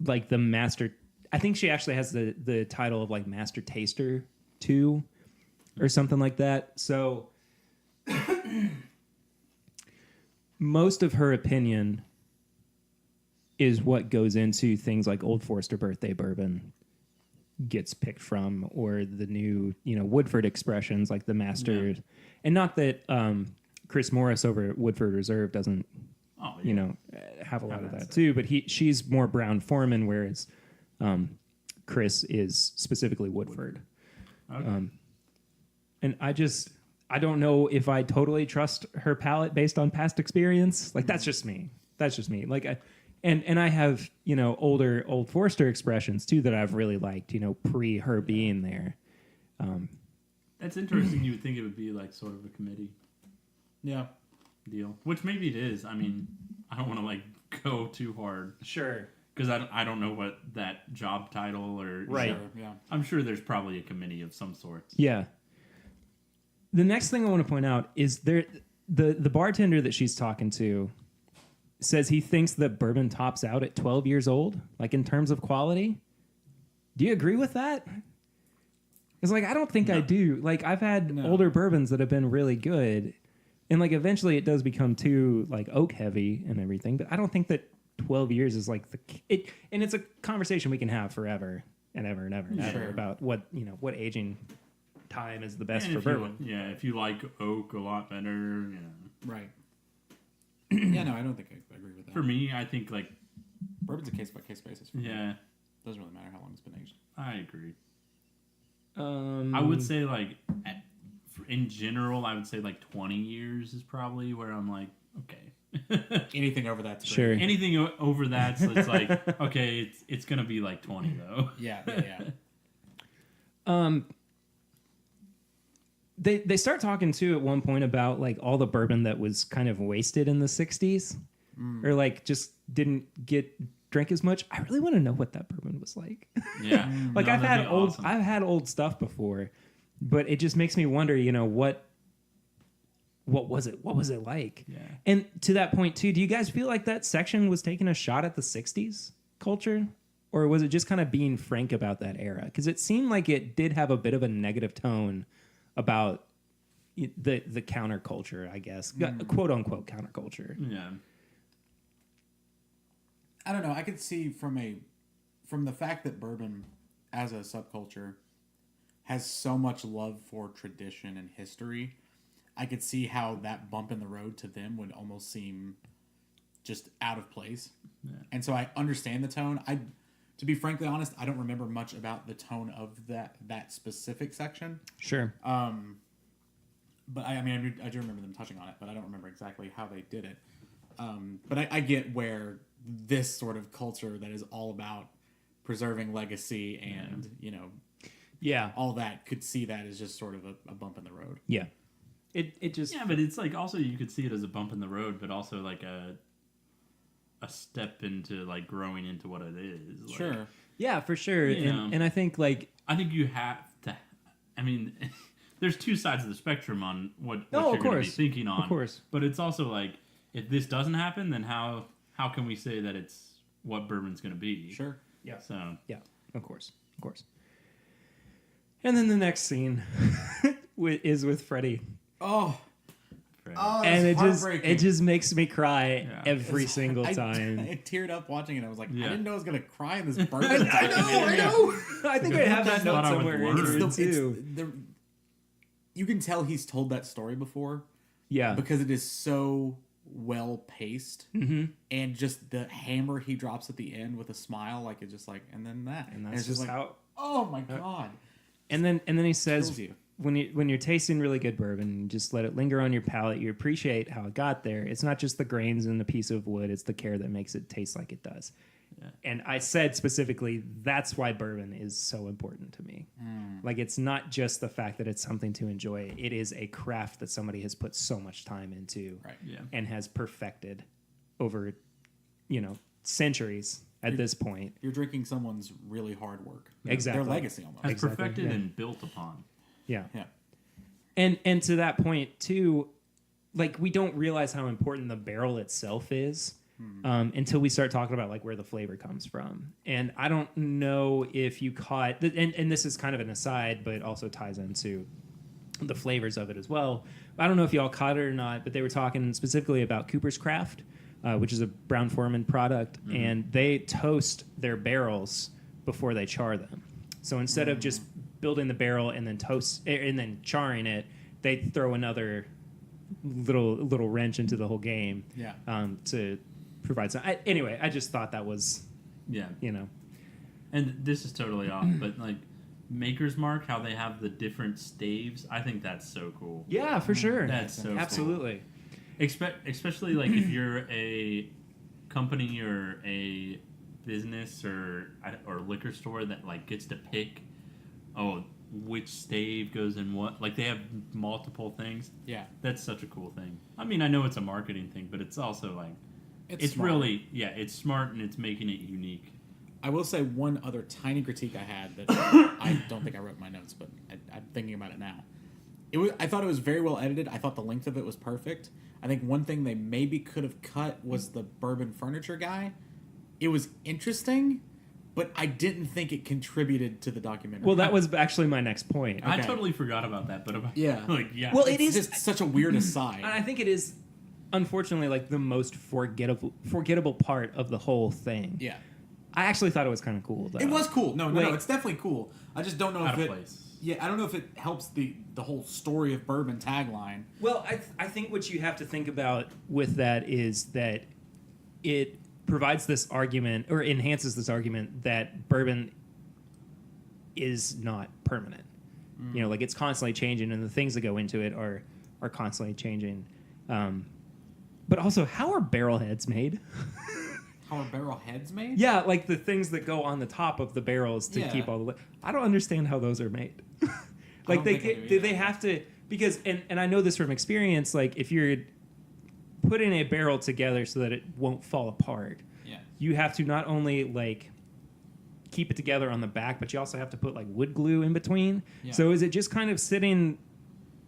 like the master. I think she actually has the title of like Master Taster too, or something like that. So most of her opinion is what goes into things like Old Forester Birthday Bourbon gets picked from, or the new, Woodford expressions like the Master. Yeah. And not that Chris Morris over at Woodford Reserve doesn't, have a lot of that too, but she's more Brown Forman, whereas Chris is specifically Woodford. Okay. And I don't know if I totally trust her palate based on past experience. Like, that's just me. Like, and I have, older Old Forester expressions too that I've really liked, pre her being there. That's interesting. You would think it would be like sort of a committee. Yeah. Deal. Which maybe it is. I mean, I don't want to like go too hard. Sure. Because I don't know what that job title or... Right. Sure, yeah. I'm sure there's probably a committee of some sort. Yeah. The next thing I want to point out is the bartender that she's talking to says he thinks that bourbon tops out at 12 years old, like in terms of quality. Do you agree with that? It's like, I don't think I do. Like, I've had older bourbons that have been really good, and like eventually it does become too like oak heavy and everything, but I don't think that 12 years is like and it's a conversation we can have forever and ever and ever and ever about what aging time is the best for bourbon. If you like oak a lot better, Right. Yeah, no, I don't think I agree with that. For me, I think like bourbon's a case by case basis. For me. Doesn't really matter how long it's been aged. I agree. I would say like in general, I would say like 20 years is probably where I'm like, okay. Anything over that's great. Sure. Anything over that, so it's like, okay, it's gonna be like 20 though. Yeah. They start talking too at one point about like all the bourbon that was kind of wasted in the 60s, or like just didn't drink as much. I really want to know what that bourbon was like. Yeah. Like I've had old stuff before, but it just makes me wonder, what was it? What was it like? Yeah. And to that point too, do you guys feel like that section was taking a shot at the 60s culture? Or was it just kind of being frank about that era? Because it seemed like it did have a bit of a negative tone about the counterculture, I guess. Quote unquote counterculture. Yeah. I don't know. I could see from the fact that bourbon as a subculture has so much love for tradition and history, I could see how that bump in the road to them would almost seem just out of place. Yeah. And so I understand the tone. To be frankly honest, I don't remember much about the tone of that specific section. Sure. But I do remember them touching on it, but I don't remember exactly how they did it. But I get where this sort of culture that is all about preserving legacy and, all that could see that as just sort of a bump in the road. Yeah. It just... Yeah, but it's like also you could see it as a bump in the road, but also like a step into like growing into what it is. Like, sure. Yeah, for sure. And I think like... I think you have to... I mean... There's two sides of the spectrum on what you're going to be thinking on. Of course. But it's also like, if this doesn't happen, then how can we say that it's what bourbon's going to be? Sure. Yeah. So. Yeah, of course. of course. And then the next scene is with Freddie. Oh, And it's it just makes me cry every It's- single I time. teared up watching it. I was like, Yeah. I didn't know I was gonna cry in this bourbon. I know. I think I have that That's not note how it somewhere in works. here It's too. you can tell he's told that story before Yeah. because it is so well paced, Mm-hmm. and just the hammer he drops at the end with a smile, like it's just like, and then that, And that's it's just like, how. oh my god, And then he says, kills you. when you're tasting really good bourbon, you just let it linger on your palate. You appreciate how it got there. It's not just the grains and the piece of wood; it's the care that makes it taste like it does. Yeah. And I said specifically, that's why bourbon is so important to me. Like, it's not just the fact that it's something to enjoy; it is a craft that somebody has put so much time into, Right. Yeah. and has perfected over, centuries at this point. You're drinking someone's really hard work. Exactly. Their legacy almost. Has Exactly, perfected yeah. and built upon. Yeah. Yeah. And to that point too, like, we don't realize how important the barrel itself is until we start talking about like where the flavor comes from. And I don't know if you caught, and this is kind of an aside, but it also ties into the flavors of it as well. I don't know if y'all caught it or not, but they were talking specifically about Cooper's Craft, which is a Brown-Forman product, and they toast their barrels before they char them. So instead of just building the barrel and then charring it, they throw another little wrench into the whole game. Yeah. To provide some. Anyway, I just thought that was, Yeah. And this is totally off, but like Maker's Mark, how they have the different staves, I think that's so cool. yeah, for sure. That's so cool. Absolutely. Especially like if you're a company or a business or liquor store that like gets to pick, which stave goes in what. Like they have multiple things. Yeah. That's such a cool thing. I mean, I know it's a marketing thing, but it's also like it's smart. really it's smart and it's making it unique. I will say one other tiny critique I had that I don't think I wrote in my notes, but I'm thinking about it now. I thought it was very well edited. I thought the length of it was perfect. I think one thing they maybe could have cut was the bourbon furniture guy. It was interesting, but I didn't think it contributed to the documentary. Well, that was actually my next point. I Okay. totally forgot about that, but Yeah. Well, it's it is just such a weird aside. And I think it is, unfortunately, like the most forgettable part of the whole thing. Yeah. I actually thought it was kind of cool, though. It was cool. No, Like- it's definitely cool. I just don't know Out if of it. place. Yeah, I don't know if it helps the whole story of bourbon tagline. Well, I think what you have to think about with that is that it provides this argument, or enhances this argument, that bourbon is not permanent. Like it's constantly changing, and the things that go into it are constantly changing. But also, how are barrel heads made? How are barrel heads made? Yeah, like the things that go on the top of the barrels to Yeah. keep all the. I don't understand how those are made. Like don't think I do they either. have to, because and I know this from experience. Like if you're putting a barrel together so that it won't fall apart, Yeah. you have to not only like keep it together on the back, but you also have to put like wood glue in between. Yeah. So is it just kind of sitting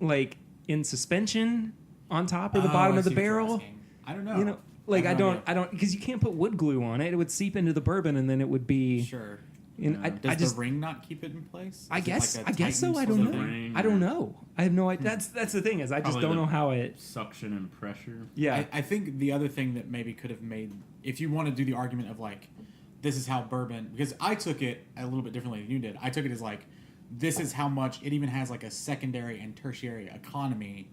like in suspension on top or the bottom I of the see what you're barrel? asking. I don't know. Like have no idea. I don't, because you can't put wood glue on it. It would seep into the bourbon, and then it would be. Sure. And Does the ring not keep it in place? I Is it guess like a I guess so. Titan I don't sort of know. thing? Ring I don't or- know. I have no idea. That's the thing, is I just Probably don't the- know how it. Suction and pressure. Yeah. I think the other thing that maybe could have made, if you want to do the argument of like, this is how bourbon, because I took it a little bit differently than you did. I took it as like, this is how much it even has like a secondary and tertiary economy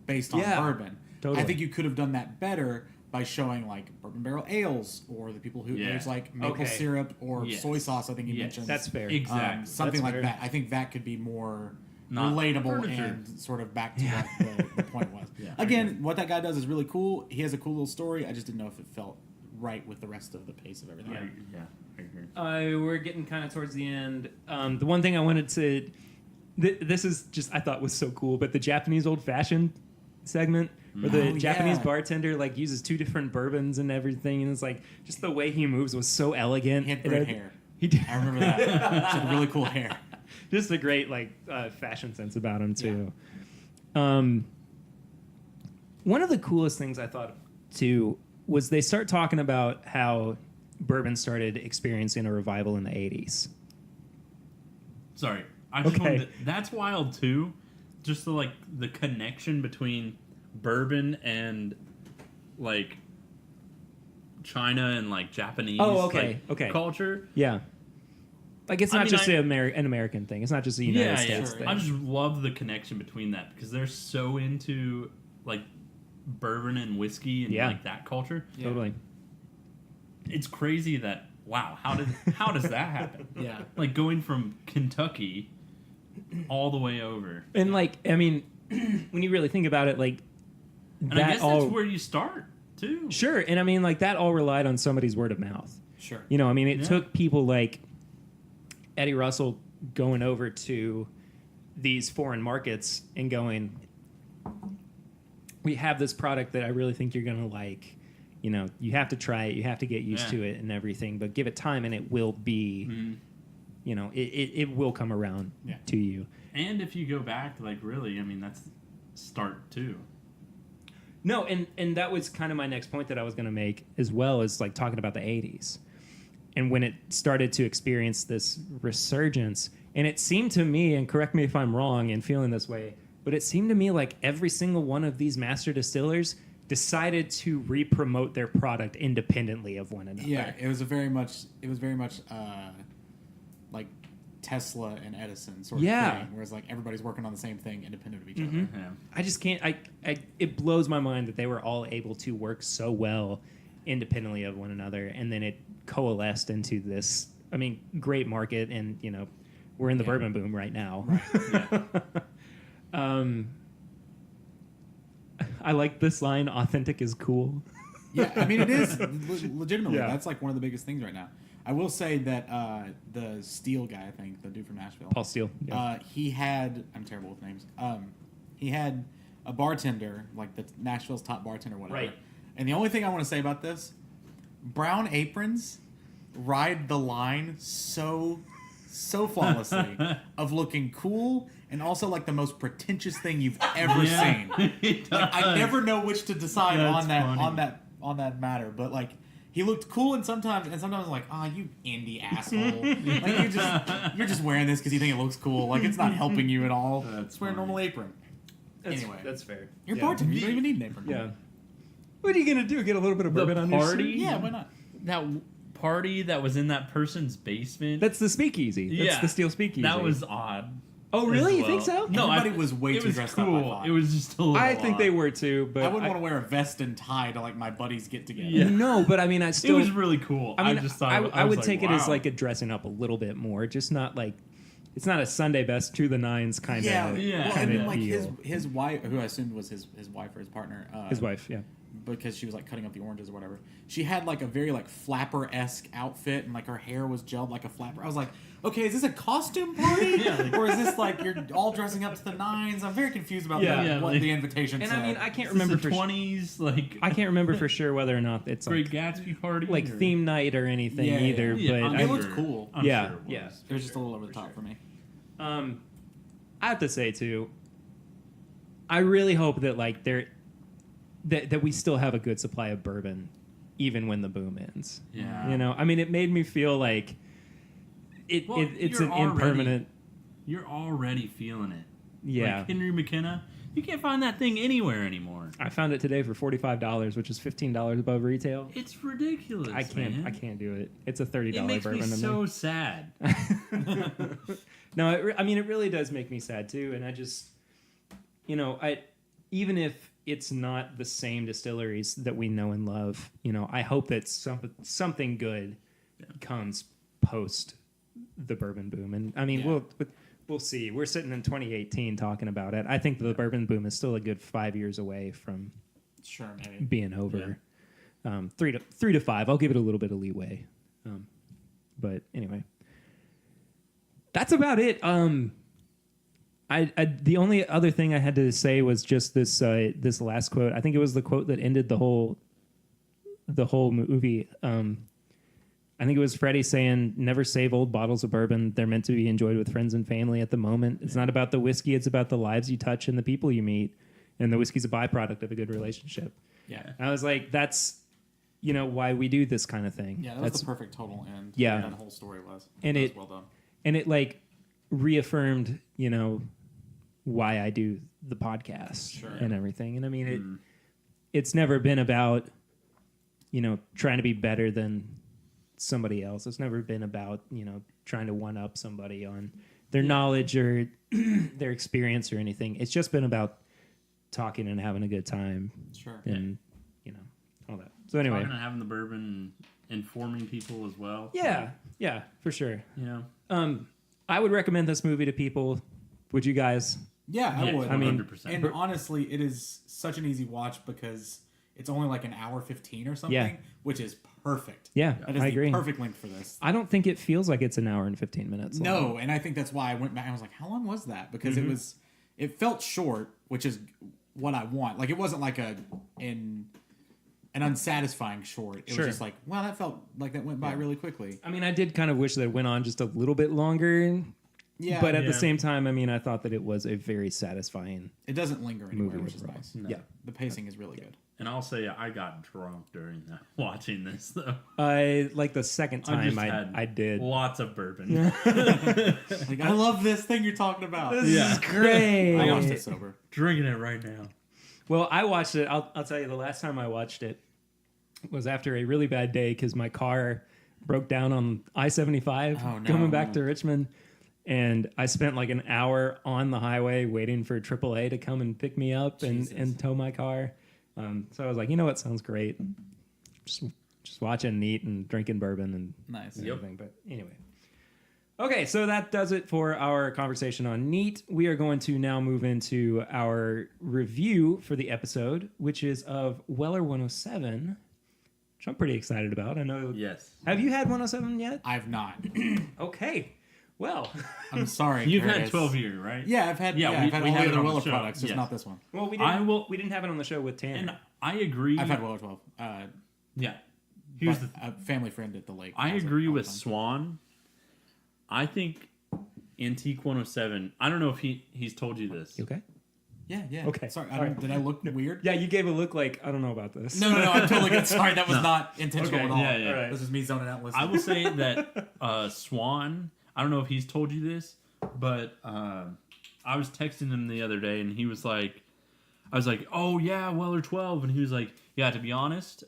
based on Yeah, bourbon. totally. I think you could have done that better by showing like bourbon barrel ales, or the people who Yeah. use like maple Okay. syrup or Yes. soy sauce. I think you Yes. mentioned That's fair. Exactly. something That's like fair. that. I think that could be more Not relatable furniture. and sort of back to what the point was. Yeah, I Again, agree. what that guy does is really cool. He has a cool little story. I just didn't know if it felt right with the rest of the pace of everything. I agree. We're getting kind of towards the end. The one thing I wanted to, this is just I thought was so cool, but the Japanese old fashioned segment where the Oh, Japanese yeah. bartender like uses 2 different bourbons and everything, and it's like just the way he moves was so elegant. He had And great I- hair. He did. I remember that. He had really cool hair. Just a great like fashion sense about him too. One of the coolest things I thought too was they start talking about how bourbon started experiencing a revival in the 80s. Sorry, I just Okay. wanted to, that's wild too. Just the connection between bourbon and like China and like Japanese okay. culture. Yeah. Like, it's I not mean, just an American thing. It's not just a United States sure, thing. I just love the connection between that because they're so into like bourbon and whiskey and like that culture. Yeah. Totally. It's crazy that how does that happen? Yeah. Like going from Kentucky all the way over. And, like, I mean, when you really think about it, like, And that I guess all... that's where you start too. Sure. And, I mean, like, that all relied on somebody's word of mouth. Sure. You know, I mean, it Yeah. took people like Eddie Russell going over to these foreign markets and going, we have this product that I really think you're going to like. You know, you have to try it. You have to get used to it and everything. But give it time and it will be, you know, it will come around to you. And if you go back, like really, I mean, that's start too. No, and that was kind of my next point that I was going to make, as well as like talking about the 80s. And when it started to experience this resurgence, and it seemed to me, and correct me if I'm wrong in feeling this way, but it seemed to me like every single one of these master distillers decided to re-promote their product independently of one another. Yeah, it was very much like Tesla and Edison sort of thing, whereas like everybody's working on the same thing independent of each other. Yeah. I just can't. It blows my mind that they were all able to work so well independently of one another, and then it coalesced into this. I mean, great market, and you know, we're in the bourbon boom right now. Yeah. I like this line. Authentic is cool. Yeah, I mean it is legitimately. Yeah. That's like one of the biggest things right now. I will say that the Steele guy, I think the dude from Nashville, Paul Steele. Yeah. he had. I'm terrible with names. He had a bartender, like the Nashville's top bartender, whatever. Right. And the only thing I want to say about this, brown aprons ride the line so flawlessly of looking cool and also like the most pretentious thing you've ever seen. Like, I never know which to decide That's on that matter, but like he looked cool and sometimes like, oh, you indie asshole. Like you're just wearing this because you think it looks cool. Like it's not helping you at all. That's Just wear a normal apron. Anyway, that's fair. you're bartender. You don't even need an apron. Yeah. What are you gonna do? Get a little bit of bourbon on your party? suit? Yeah, why not? That party that was in that person's basement. That's the speakeasy. That's yeah, the Steel Speakeasy. That was odd. Oh, really? as You think well. so? No, Everybody was way it too was dressed up, I cool. thought. It was just a little. I think odd. they were too, but I wouldn't want to wear a vest and tie to like my buddies get together. Yeah. No, but I mean, I It still. was really cool. I mean, just thought I was would like, take it as wow. like a dressing up a little bit more, just not like it's not a Sunday best to the nines kind of. Yeah, Yeah. Well, kind and of like deal. his wife, who I assumed was his wife or his partner, His wife, yeah. because she was like cutting up the oranges or whatever. She had like a very like flapper-esque outfit, and like her hair was gelled like a flapper. I was like, okay, is this a costume party, or is this like you're all dressing up to the nines? I'm very confused about what the invitation And said. I mean, I can't Is this remember the for 20s, like I can't remember for sure whether or not it's Great like, Gatsby party, or? theme night or anything Yeah, either. Yeah, but I'm I, it looked sure. cool. I'm Yeah, sure it was. yeah. It was just a little over the top for me. I have to say too, I really hope that like that we still have a good supply of bourbon even when the boom ends. Yeah. You know, I mean, it made me feel like Well, it's you're an already- impermanent. You're already feeling it. Yeah. Like Henry McKenna, you can't find that thing anywhere anymore. I found it today for $45, which is $15 above retail. It's ridiculous. I can't. Man. I can't do it. It's a $30 It makes bourbon me to so me. sad. No, I mean, it really does make me sad too. And I just, you know, even if it's not the same distilleries that we know and love, you know, I hope that something good comes post the bourbon boom. And I mean, we'll see. We're sitting in 2018 talking about it. I think the bourbon boom is still a good 5 years away from Sure, maybe. being over. 3 to 5. I'll give it a little bit of leeway. But anyway, that's about it. I the only other thing I had to say was just this this last quote. I think it was the quote that ended the whole movie. I think it was Freddie saying, "Never save old bottles of bourbon. They're meant to be enjoyed with friends and family at the moment. It's not about the whiskey. It's about the lives you touch and the people you meet. And the whiskey's a byproduct of a good relationship." Yeah. And I was like, that's, you know, why we do this kind of thing. Yeah, that that's was the perfect total end. Yeah. That whole story was. And That was it- well done. And it like reaffirmed, why I do the podcast and everything. And I mean, it's never been about, trying to be better than somebody else. It's never been about, trying to one up somebody on their knowledge or their experience or anything. It's just been about talking and having a good time. Sure. And, all that. So anyway. Talking and having the bourbon, informing people as well. Yeah, for sure. I would recommend this movie to people. Would you guys? Yeah, I would. 100%. And honestly, it is such an easy watch because it's only like an hour 15 or something, which is perfect. Yeah, that is I the agree. perfect length for this. I don't think it feels like it's an hour and 15 minutes long. No, and I think that's why I went back. I was like, how long was that? Because it felt short, which is what I want. Like, it wasn't like an unsatisfying short. It was just like, wow, that felt like that went by really quickly. I mean, I did kind of wish that it went on just a little bit longer. Yeah. But at the same time, I mean, I thought that it was a very satisfying. It doesn't linger anywhere, movie which is overall. nice. No. Yeah. The pacing is really good. And I'll say I got drunk during that watching this though. Like the second time I did. Lots of bourbon. Like, I love this thing you're talking about. This is great. I watched it sober. Drinking it right now. Well, I watched it. I'll tell you, the last time I watched it was after a really bad day because my car broke down on I-75 coming back to Richmond. And I spent like an hour on the highway waiting for AAA to come and pick me up and tow my car. So I was like, you know what? Sounds great. Just watching neat and drinking bourbon and Nice. everything. But anyway. Okay, so that does it for our conversation on neat. We are going to now move into our review for the episode, which is of Weller 107, which I'm pretty excited about. I know. Yes. Have you had 107 yet? I've not. Okay. Well, I'm sorry. You've Curtis. had 12 year, right? Yeah, I've had. Yeah, I've had we all had the it on other the Weller show. products, just Yes. not this one. well, we didn't have it on the show with Tanner. And I agree. I've had Weller 12. Yeah. Here's But a family friend at the lake. I has it agree all the with time. Swan. I think Antique 107. I don't know if he's told you this. You okay? Yeah. Okay. Sorry, All right. did I look weird? Yeah, you gave a look like I don't know about this. No, I'm totally good. Sorry, that was not intentional Okay, at all. yeah. All right. This is me zoning out listening. I will say that Swan. I don't know if he's told you this, but I was texting him the other day, and he was like, I was like, oh yeah, Weller 12, and he was like, yeah. To be honest,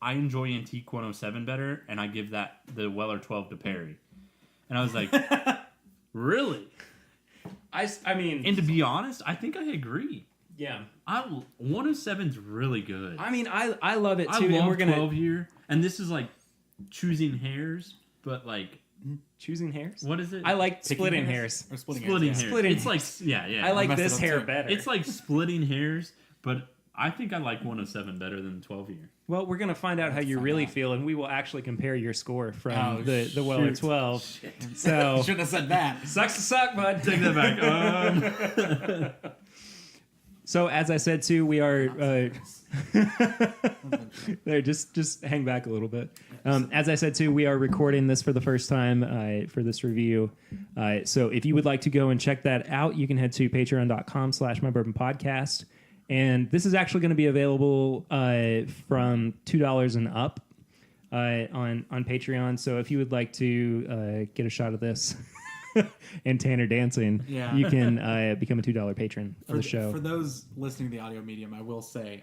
I enjoy Antique 107 better, and I give the Weller 12 to Perry. And I was like, really? I mean, And to be honest, I think I agree. yeah. 107's really good. I mean, I love it too. I and love we're gonna 12 year, and this is like choosing hairs, but like, choosing hairs. what is it? I like Picking splitting hairs. Or splitting splitting hairs. hairs. Splitting It's like, yeah. I like messed it this up hair too. better. It's like splitting hairs, but I think I like 107 better than 12 year. Well, we're gonna find out how you find really out. feel, and we will actually compare your score from Oh, the Weller shoot. 12. Shit. So Shouldn't have said that. sucks to suck, bud. Take that back. So as I said too, we are there. Just hang back a little bit. As I said too, we are recording this for the first time for this review. So if you would like to go and check that out, you can head to patreon.com/mybourbonpodcast. And this is actually going to be available from $2 and up on Patreon. So if you would like to get a shot of this and Tanner dancing, you can become a $2 patron of the show. For those listening to the audio medium, I will say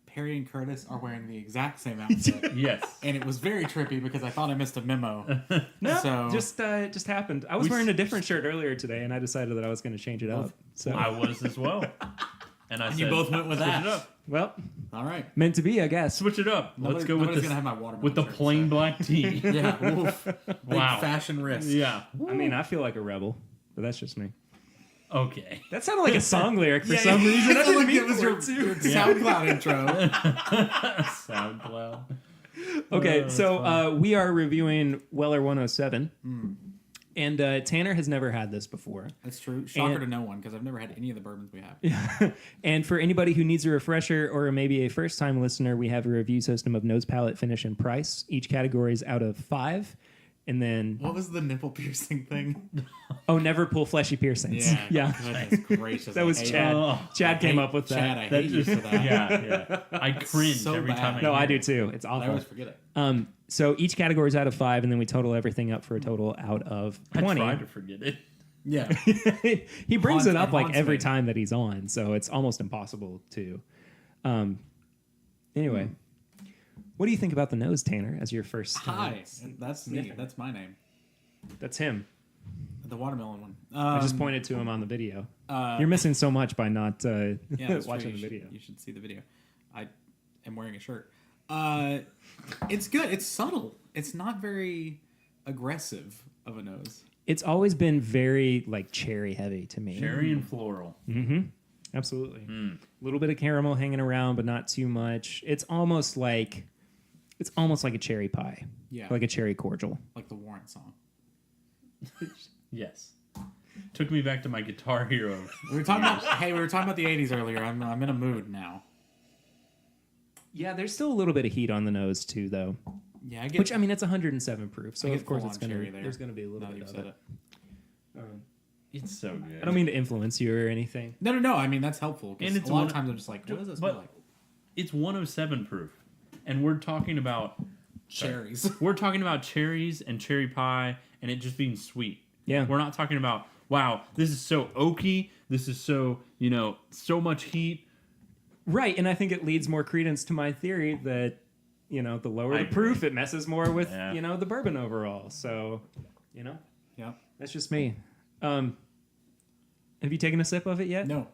Perry and Curtis are wearing the exact same outfit. Yes. And it was very trippy because I thought I missed a memo. No, So just happened. I was wearing a different shirt earlier today, and I decided that I was going to change it up. So, I was as well. And I said, you both went with switch that. it up. well, all right. meant to be, I guess. Switch it up. Let's go with Nobody's this, gonna have my watermelon with the shirt, plain so. black tea. Yeah. Oof. Big Wow. fashion risk. Yeah. I mean, I feel like a rebel, but that's just me. Okay. That sounded like a song lyric for some reason. I It didn't like mean it was for your, it to. your SoundCloud intro. SoundCloud. Okay, so we are reviewing Weller 107. And Tanner has never had this before. That's true. Shocker And- to no one because I've never had any of the bourbons we have. And for anybody who needs a refresher or maybe a first-time listener, we have a review system of nose, palate, finish, and price. Each category is out of 5. And then, What was the nipple piercing thing? never pull fleshy piercings. Yeah. Goodness gracious. That was I hate Chad. it. Oh, Chad came up with Chad, that. I hate you for that. Yeah. I cringe so every bad. time No, I I hear do it. too. It's I awful. always forget it. So each category is out of 5, and then we total everything up for a total out of 20. I try to forget it. Yeah. He brings it up like haunts every me. time that he's on, so it's almost impossible to. Anyway, what do you think about the nose, Tanner? As your first. Hi. That's me. That's my name. That's him. The watermelon one. I just pointed to him on the video. Uh, You're missing so much by not Yeah, that's watching true. the video. You should see the video. I am wearing a shirt. It's good. It's subtle. It's not very aggressive of a nose. It's always been very like cherry heavy to me. Cherry and floral. Absolutely. A little bit of caramel hanging around, but not too much. It's almost like a cherry pie. Yeah. Like a cherry cordial. Like the Warrant song. Yes. Took me back to my Guitar Hero. We were talking about the 80s earlier. I'm in a mood now. Yeah, there's still a little bit of heat on the nose too, though. Yeah, I get. Which I mean, it's 107 proof, so I get of course full-on it's gonna cherry there. there's gonna be a little now bit you've of said it. it. It's so good. I don't mean to influence you or anything. No. I mean that's helpful. And And it's a lot one- of times I'm just like, what does this smell but- like? It's 107 proof. And we're talking about Cherries. we're talking about cherries and cherry pie and it just being sweet. Yeah. We're not talking about, wow, this is so oaky. This is so, so much heat. Right, and I think it leads more credence to my theory that, the lower I the proof, it messes more with, Yeah. the bourbon overall. So, Yeah. that's just me. Have you taken a sip of it yet? No.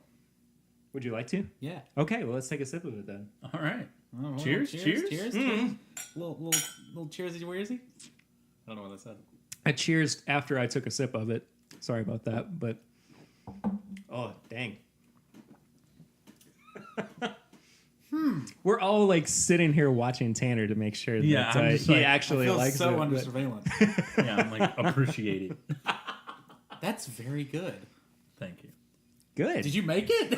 Would you like to? Yeah. Okay, well, let's take a sip of it then. All right. Oh, well, Cheers, cheers. Cheers. Mm. Little cheers. Where is he? I don't know what that said. I cheersed after I took a sip of it. Sorry about that, but oh dang. We're all like sitting here watching Tanner to make sure that Yeah, I'm just he like, actually I feel likes so it. under but- surveillance. Yeah, I'm like, appreciate it. That's very good. Thank you. Good. Did you make it?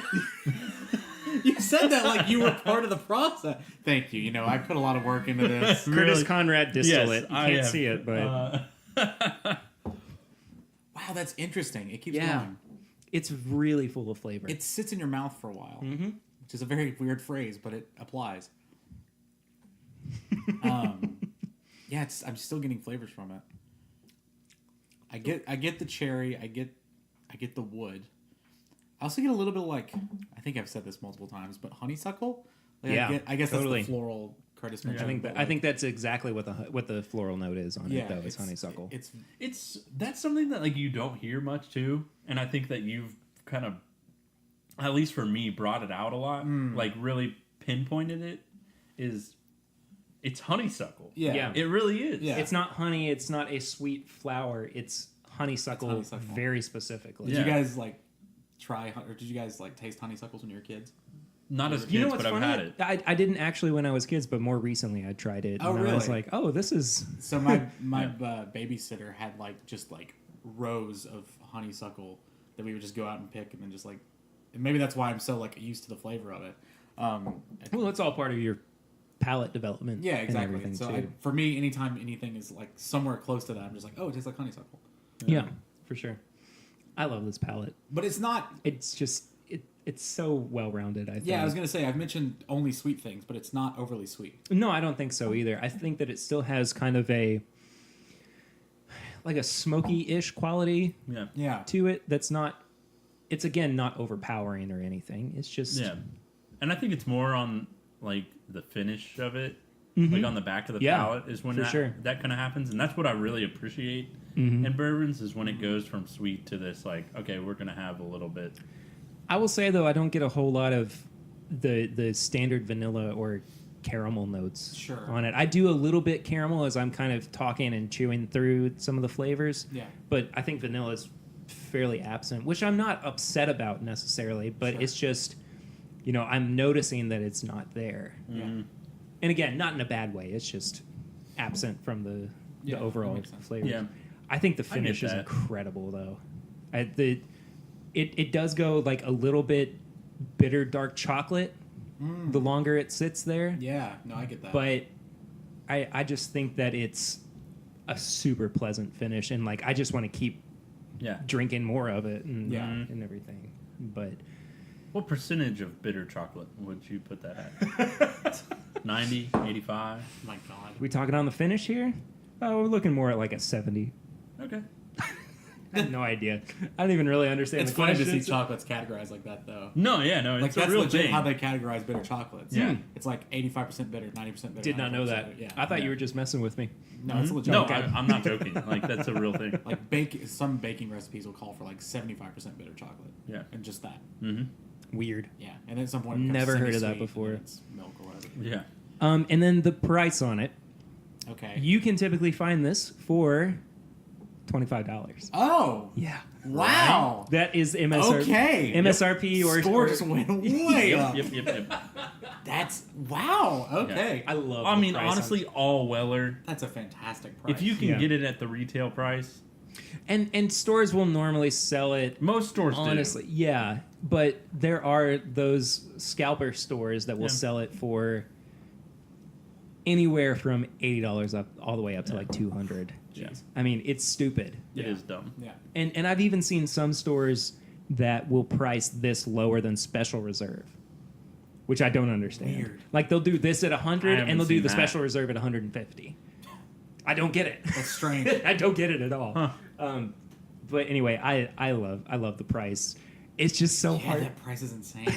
You said that like you were part of the process. Thank you. I put a lot of work into this. Curtis Really? Conrad distillate. Yes, You I can't have, see it, but Wow, that's interesting. It keeps yeah, going. it's really full of flavor. It sits in your mouth for a while, which is a very weird phrase, but it applies. Yeah, I'm still getting flavors from it. I get the cherry. I get the wood. I also get a little bit of I think I've said this multiple times, but honeysuckle. Yeah, I guess totally. that's the floral Curtis mentioned. I think that's exactly what the floral note is on it though. It's it's honeysuckle. That's something that you don't hear much too, and I think that you've kind of, at least for me, brought it out a lot. Really pinpointed it. It's honeysuckle. Yeah. It really is. Yeah. It's not honey. It's not a sweet flower. It's honeysuckle, honeysuckle. very specifically. Did you guys try, or did you guys taste honeysuckles when you were kids? Not as kids, You know what's but funny? I've had it. I didn't actually when I was kids, but more recently I tried it. Oh, and I was really? like, oh, this is. So my babysitter had just rows of honeysuckle that we would just go out and pick, and then just and maybe that's why I'm so used to the flavor of it. Well, it's all part of your palate development. Yeah, And exactly. everything So too. for me, anytime anything is somewhere close to that, I'm just oh, it tastes like honeysuckle. Yeah, for sure. I love this palate. But it's not. It's just it's so well rounded. I think. Yeah, I was gonna say I've mentioned only sweet things, but it's not overly sweet. No, I don't think so either. I think that it still has kind of a smoky-ish quality Yeah. to it. That's not. It's again not overpowering or anything. It's just And I think it's more on the finish of it, on the back of the Yeah, palate is when for that sure. that kind of happens, and that's what I really appreciate in bourbons is when it goes from sweet to this okay, we're gonna have a little bit. I will say though, I don't get a whole lot of the standard vanilla or caramel notes Sure. on it. I do a little bit caramel as I'm kind of talking and chewing through some of the flavors. Yeah. But I think vanilla is fairly absent, which I'm not upset about necessarily, but Sure. it's just, I'm noticing that it's not there. Yeah. And again, not in a bad way. It's just absent from the Yeah, that overall makes sense. flavors. Yeah. I think the I get finish is that. incredible, though. It does go a little bit bitter dark chocolate the longer it sits there. Yeah. No, I get that. But I just think that it's a super pleasant finish, and I just want to keep Yeah. drinking more of it and Yeah. and everything. But What percentage of bitter chocolate would you put that at? 90, 85? My God. we talking on the finish here? Oh, we're looking more at a 70. Okay. I have no idea. I don't even really understand. It's the funny to see questions. chocolates categorized like that, though. No, yeah, no, Like it's a that's real legit thing. how they categorize bitter chocolates. Yeah. It's like 85% bitter, 90% bitter. Did not know 95% that. bitter. Yeah. I thought you were just messing with me. No, it's a legit. No, Okay. I'm not joking. Like that's a real thing. Like some baking recipes will call for like 75% bitter chocolate. Yeah. And just that. Weird. Yeah. And then at some point, it becomes Never heard of that semi-sweet, before. and it's milk or whatever. Yeah. And then the price on it. Okay. You can typically find this for $25. Oh. Yeah. Wow. That is MSRP. Okay. MSRP or Score just went way up. Yep. That's wow. Okay. I love. I the mean, price on honestly, all Weller. That's a fantastic price. If you can Yeah. get it at the retail price, and stores will normally sell it. most stores Honestly, yeah, but there are those scalper stores that will Yeah. sell it for anywhere from $80 up all the way up to like $200. Yeah. I mean, it's stupid. do. It Yeah. is dumb. Yeah. And I've even seen some stores that will price this lower than Special Reserve, which I don't understand. Weird. Like they'll do this at 100 I haven't and they'll do seen the that. Special Reserve at 150. I don't get it. That's strange. I don't get it at all. Huh. But anyway, I love the price. It's just so Yeah, hard. that price is insane.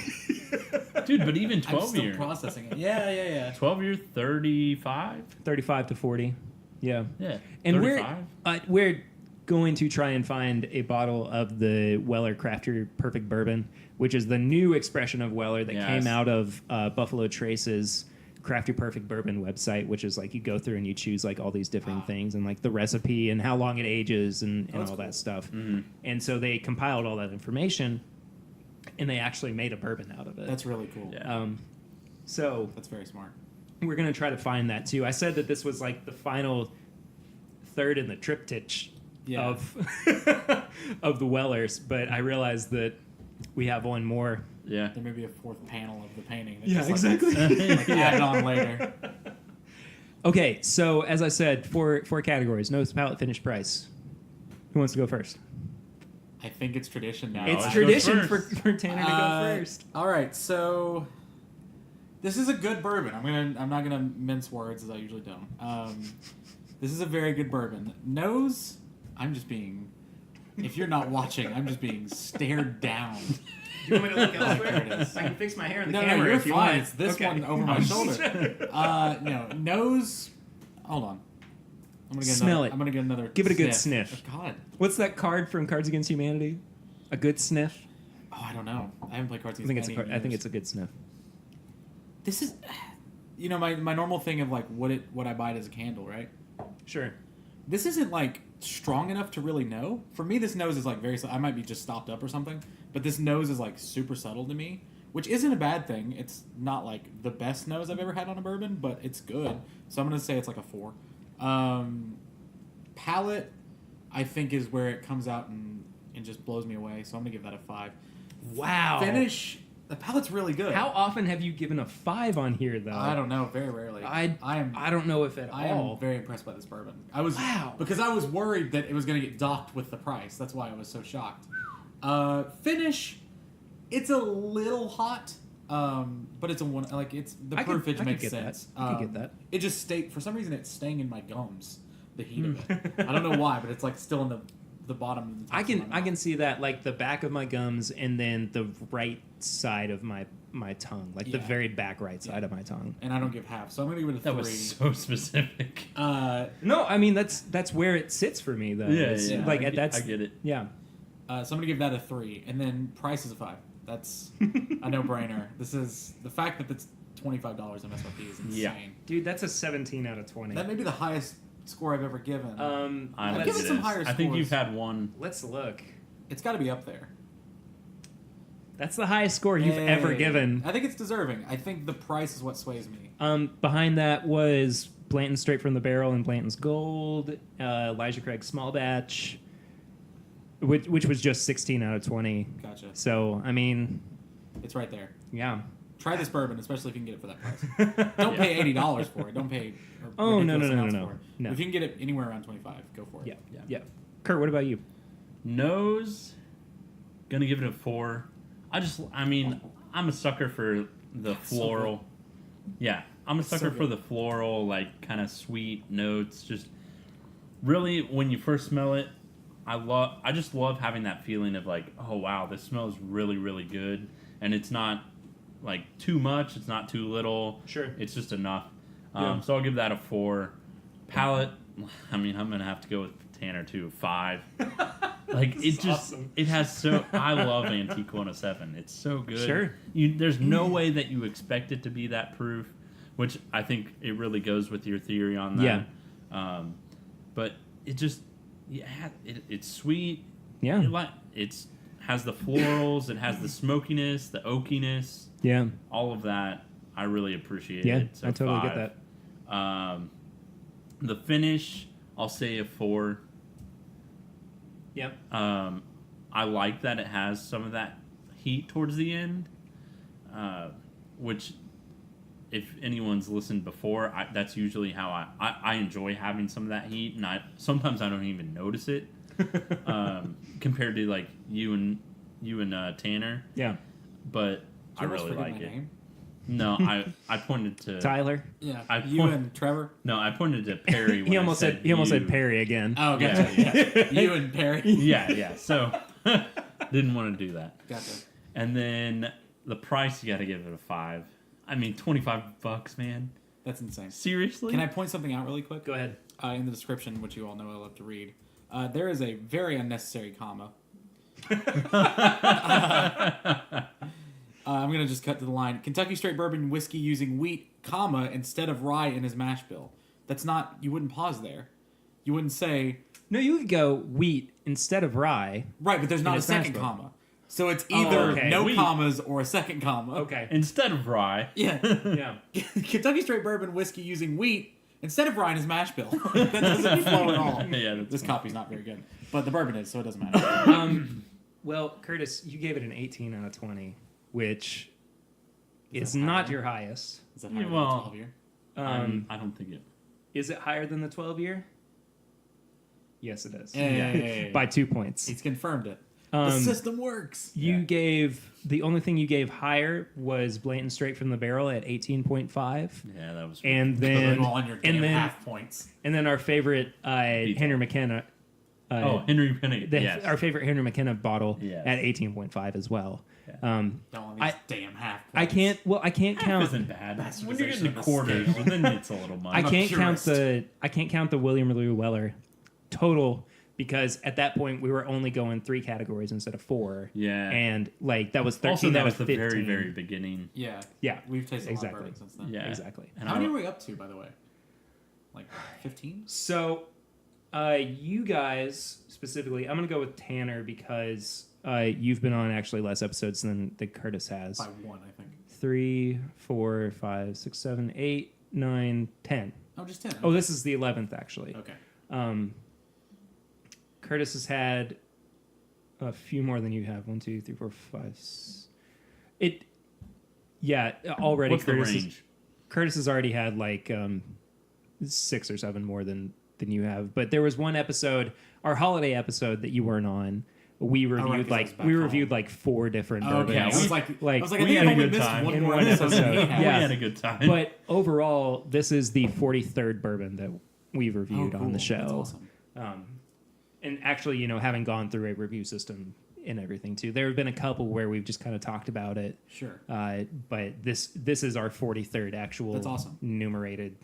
Dude, but even I'm 12 still year. processing it. Yeah. 12 year, 35? 35 to 40. Yeah. Yeah. And 35? we're going to try and find a bottle of the Weller Craft Your Perfect Bourbon, which is the new expression of Weller that Yes. came out of Buffalo Trace's Craft Your Perfect Bourbon website, which is like you go through and you choose like all these different things and like the recipe and how long it ages and that's all cool. that stuff. Mm-hmm. And so they compiled all that information and they actually made a bourbon out of it. That's really cool. Yeah. So That's very smart. we're going to try to find that too. I said that this was like the final third in the triptych Yeah. of the Wellers, but I realized that we have one more. Yeah. There may be a fourth panel of the painting. That Yeah, just, like, exactly. like added on later. Okay, so as I said, four categories. Nose, palate, finish, price. Who wants to go first? I think it's tradition now. It's let's tradition go for first. Tanner to go first. All right, so this is a good bourbon. I'm not gonna mince words as I usually don't. This is a very good bourbon. Nose, I'm just being. If you're not watching, I'm just being stared down. You want me to look elsewhere? There it is. I can fix my hair in the No, camera you're if you fine. want. It's this Okay. one over my shoulder. No, nose. Hold on. I'm gonna get Smell another, it. I'm gonna get another. Give it a good sniff. Oh, God. What's that card from Cards Against Humanity? A good sniff? Oh, I don't know. I haven't played cards. I think it's a good sniff. This is, you know, my normal thing of like would I buy it as a candle, right? Sure. This isn't like strong enough to really know. For me, this nose is like very. I might be just stopped up or something, but this nose is like super subtle to me, which isn't a bad thing. It's not like the best nose I've ever had on a bourbon, but it's good. So I'm gonna say it's like a 4. Palate, I think, is where it comes out and just blows me away. So I'm gonna give that a 5. Wow. Finish. The palate's really good. How often have you given a 5 on here, though? I don't know. Very rarely. I don't know if at I all. am very impressed by this bourbon. I was Wow. because I was worried that it was going to get docked with the price. That's why I was so shocked. Finish, it's a little hot, but it's a one. Like it's the proofage makes get sense. That. I could get that. It just for some reason it's staying in my gums. The heat of it. I don't know why, but it's like still in the bottom of the. I can see that, like the back of my gums and then the right side of my tongue, like the Yeah. very back right side of my tongue. And I don't give half, so I'm gonna give it a 3. That was so specific. No, I mean that's where it sits for me though. It's like I that's get it. yeah. So I'm gonna give that a 3, and then price is a 5. That's a no-brainer. This is the fact that it's $25 MSRP is insane. Yeah. Dude, that's a 17 out of 20. That may be the highest score I've ever given. I give think it some is. higher I think scores. you've had one. Let's look. It's got to be up there. That's the highest score you've ever Hey. given. I think it's deserving. I think the price is what sways me. Behind that was Blanton's Straight from the Barrel and Blanton's Gold, Elijah Craig's Small Batch, which was just 16 out of 20. Gotcha. So, I mean, It's right there. yeah. Try this bourbon, especially if you can get it for that price. Don't pay $80 for it. Don't pay. Oh, no, ridiculous no, no, amounts no, for it. no. If you can get it anywhere around 25, go for it. Yeah. Kurt, what about you? Nose, gonna give it a 4. I'm a sucker for the That's so floral. Yeah, I'm a so sucker for good. the floral, like kind of sweet notes. Just really, when you first smell it, I just love having that feeling of like, oh wow, this smells really, really good, and it's not like too much, it's not too little. Sure. It's just enough. Yeah. So I'll give that a 4. Palate, I mean, I'm gonna have to go with Tanner too, 5. Like it just, awesome. it has so. I love Antique 107. It's so good. Sure. There's no way that you expect it to be that proof, which I think it really goes with your theory on that. Yeah. But it just, it's sweet. Yeah. It's has the florals. It has the smokiness, the oakiness. Yeah. All of that. I really appreciate Yeah, it. So I totally 5. get that. The finish, I'll say a 4. Yep. I like that it has some of that heat towards the end, which, if anyone's listened before, that's usually how I enjoy having some of that heat, and sometimes I don't even notice it, compared to like you and Tanner. Yeah. But I Did you almost really forget like my it. name? No, I pointed to Tyler. Yeah. I You point- and Trevor. No, I pointed to Perry. When He almost said you. Perry again. Oh, gotcha. Yeah. You and Perry. Yeah. So didn't want to do that. Gotcha. And then the price, you got to give it a 5. I mean, $25, man. That's insane. Seriously? Can I point something out really quick? Go ahead. In the description, which you all know I love to read, there is a very unnecessary comma. I'm going to just cut to the line. Kentucky Straight Bourbon whiskey using wheat, comma, instead of rye in his mash bill. That's not... You wouldn't pause there. You wouldn't say... No, you could go wheat instead of rye. Right, but there's not a his mash second bill. comma. So it's either okay. no Wheat. commas or a second comma. Okay. Instead of rye. Yeah. Yeah. Kentucky Straight Bourbon whiskey using wheat instead of rye in his mash bill. That doesn't flow at all. Yeah, that's This fine. copy's not very good. But the bourbon is, so it doesn't matter. Well, Curtis, you gave it an 18 out of 20, which Is is that not higher? your highest. Is that higher than Well, 12 year? I don't think it. Is it higher than the 12 year? Yes, it is. Yeah. By 2 points. He's confirmed it. The system works. You gave the only thing you gave higher was Blatant Straight from the Barrel at 18.5, Yeah, that was. and Put then them all on your damn and then half points. and then our favorite Henry McKenna. Henry Penny. Yes. Our favorite Henry McKenna bottle Yes. at 18.5 as well. Don't want these I- damn half points. I can't. Well, I can't Half count. isn't bad. When you're Bastardization getting of the the quarters, scale. then it's a little much. I I'm a can't count purist. I can't count the William Lou Weller total because at that point we were only going 3 categories instead of 4. Yeah. And like that was 13 Also, that out was of the 15. very, very beginning. Yeah. Yeah. We've tasted Exactly. a lot of bourbon since then. Yeah. Exactly. And How I- many are we up to, by the way? Like 15? So, you guys specifically, I'm gonna go with Tanner because you've been on actually less episodes than Curtis has. By 1, I think. 3, 4, 5, 6, 7, 8, 9, 10. Oh, just 10. Oh, this is the 11th actually. Okay. Curtis has had a few more than you have. 1, 2, 3, 4, 5. Already What's the range? Curtis has already had like 6 or 7 more than you have. But there was one episode, our holiday episode that you weren't on. We reviewed 'cause I was back reviewed home. like 4 different Okay. I bourbons. was like, I we think had I a only good missed time. one In more one episode than episode. he had. We Yeah. had a good time. But overall, this is the 43rd bourbon that we've reviewed Oh, on the cool. show. That's awesome. And actually, having gone through a review system and everything too, there have been a couple where we've just kind of talked about it. Sure. But this is our 43rd actual That's awesome. numerated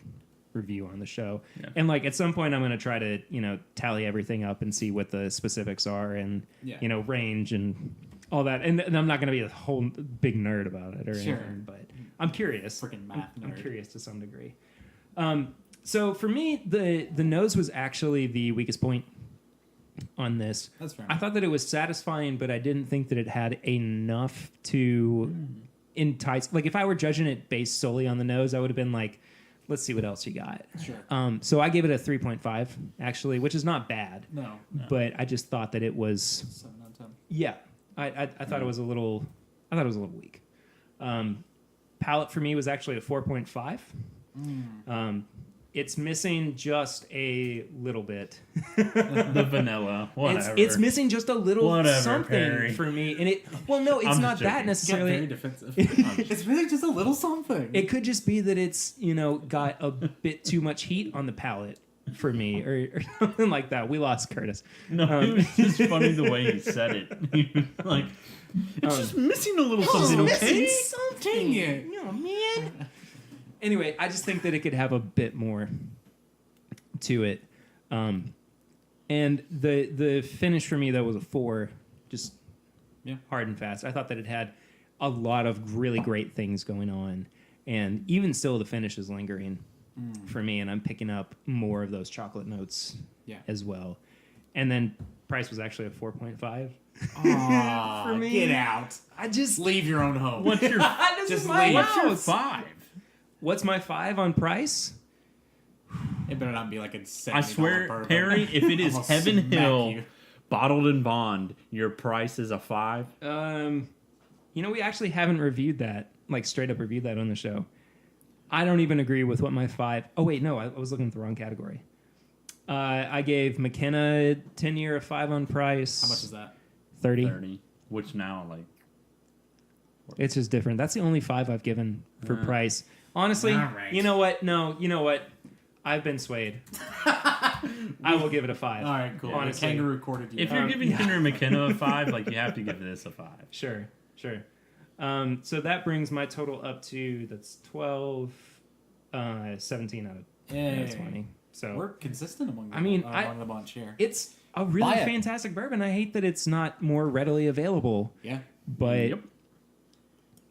review on the show. Yeah. And like at some point, I'm going to try to tally everything up and see what the specifics are and Yeah. range and all that. And I'm not going to be a whole big nerd about it or Sure. anything, but I'm curious. Freaking math I'm nerd. curious to some degree. So for me, the nose was actually the weakest point on this. That's fair I enough. thought that it was satisfying, but I didn't think that it had enough to entice. Like if I were judging it based solely on the nose, I would have been like, let's see what else you got. Sure. So I gave it a 3.5 actually, which is not bad, No. but I just thought that it was 7 out of 10. yeah. I thought it was a little. I thought it was a little weak. Palate for me was actually a 4.5. It's missing just a little bit. The vanilla. Whatever. It's missing just a little Whatever, something Perry. for me, and it's I'm not just that joking. necessarily. Very defensive. It's really just a little something. It could just be that it's got a bit too much heat on the palate, for me, or something like that. We lost Curtis. No, it was just funny the way he said it. He was like, it's just missing a little something, okay? Something. Oh, man. Anyway, I just think that it could have a bit more to it. And the finish for me, though, was a 4. Just hard and fast. I thought that it had a lot of really great things going on. And even still, the finish is lingering for me. And I'm picking up more of those chocolate notes as well. And then price was actually a 4.5. For me. Get out. I just... Leave your own home. What's your Just leave. What's your house. 5? What's my 5 on price? It better not be like a $70 I swear, bourbon. Perry, if it is I'll Heaven smack Hill you. bottled in bond, your price is a 5. We actually haven't reviewed that, like straight up reviewed that on the show. I don't even agree with what my 5... Oh, wait, no, I was looking at the wrong category. I gave McKenna 10-year a 5 on price. How much is that? 30. 30, which now, like... It's just different. That's the only 5 I've given for price. Honestly, All right. you know what? No, you know what? I've been swayed. I will give it a 5. All right, cool. Honestly. The kangaroo courted you. If you're giving Henry McKenna a 5, like, you have to give this a 5. Sure. So that brings my total up to, that's 12, 17 out of 20. So we're consistent among the, among the bunch here. It's a really Buy it. fantastic bourbon. I hate that it's not more readily available. Yeah. But, Yep.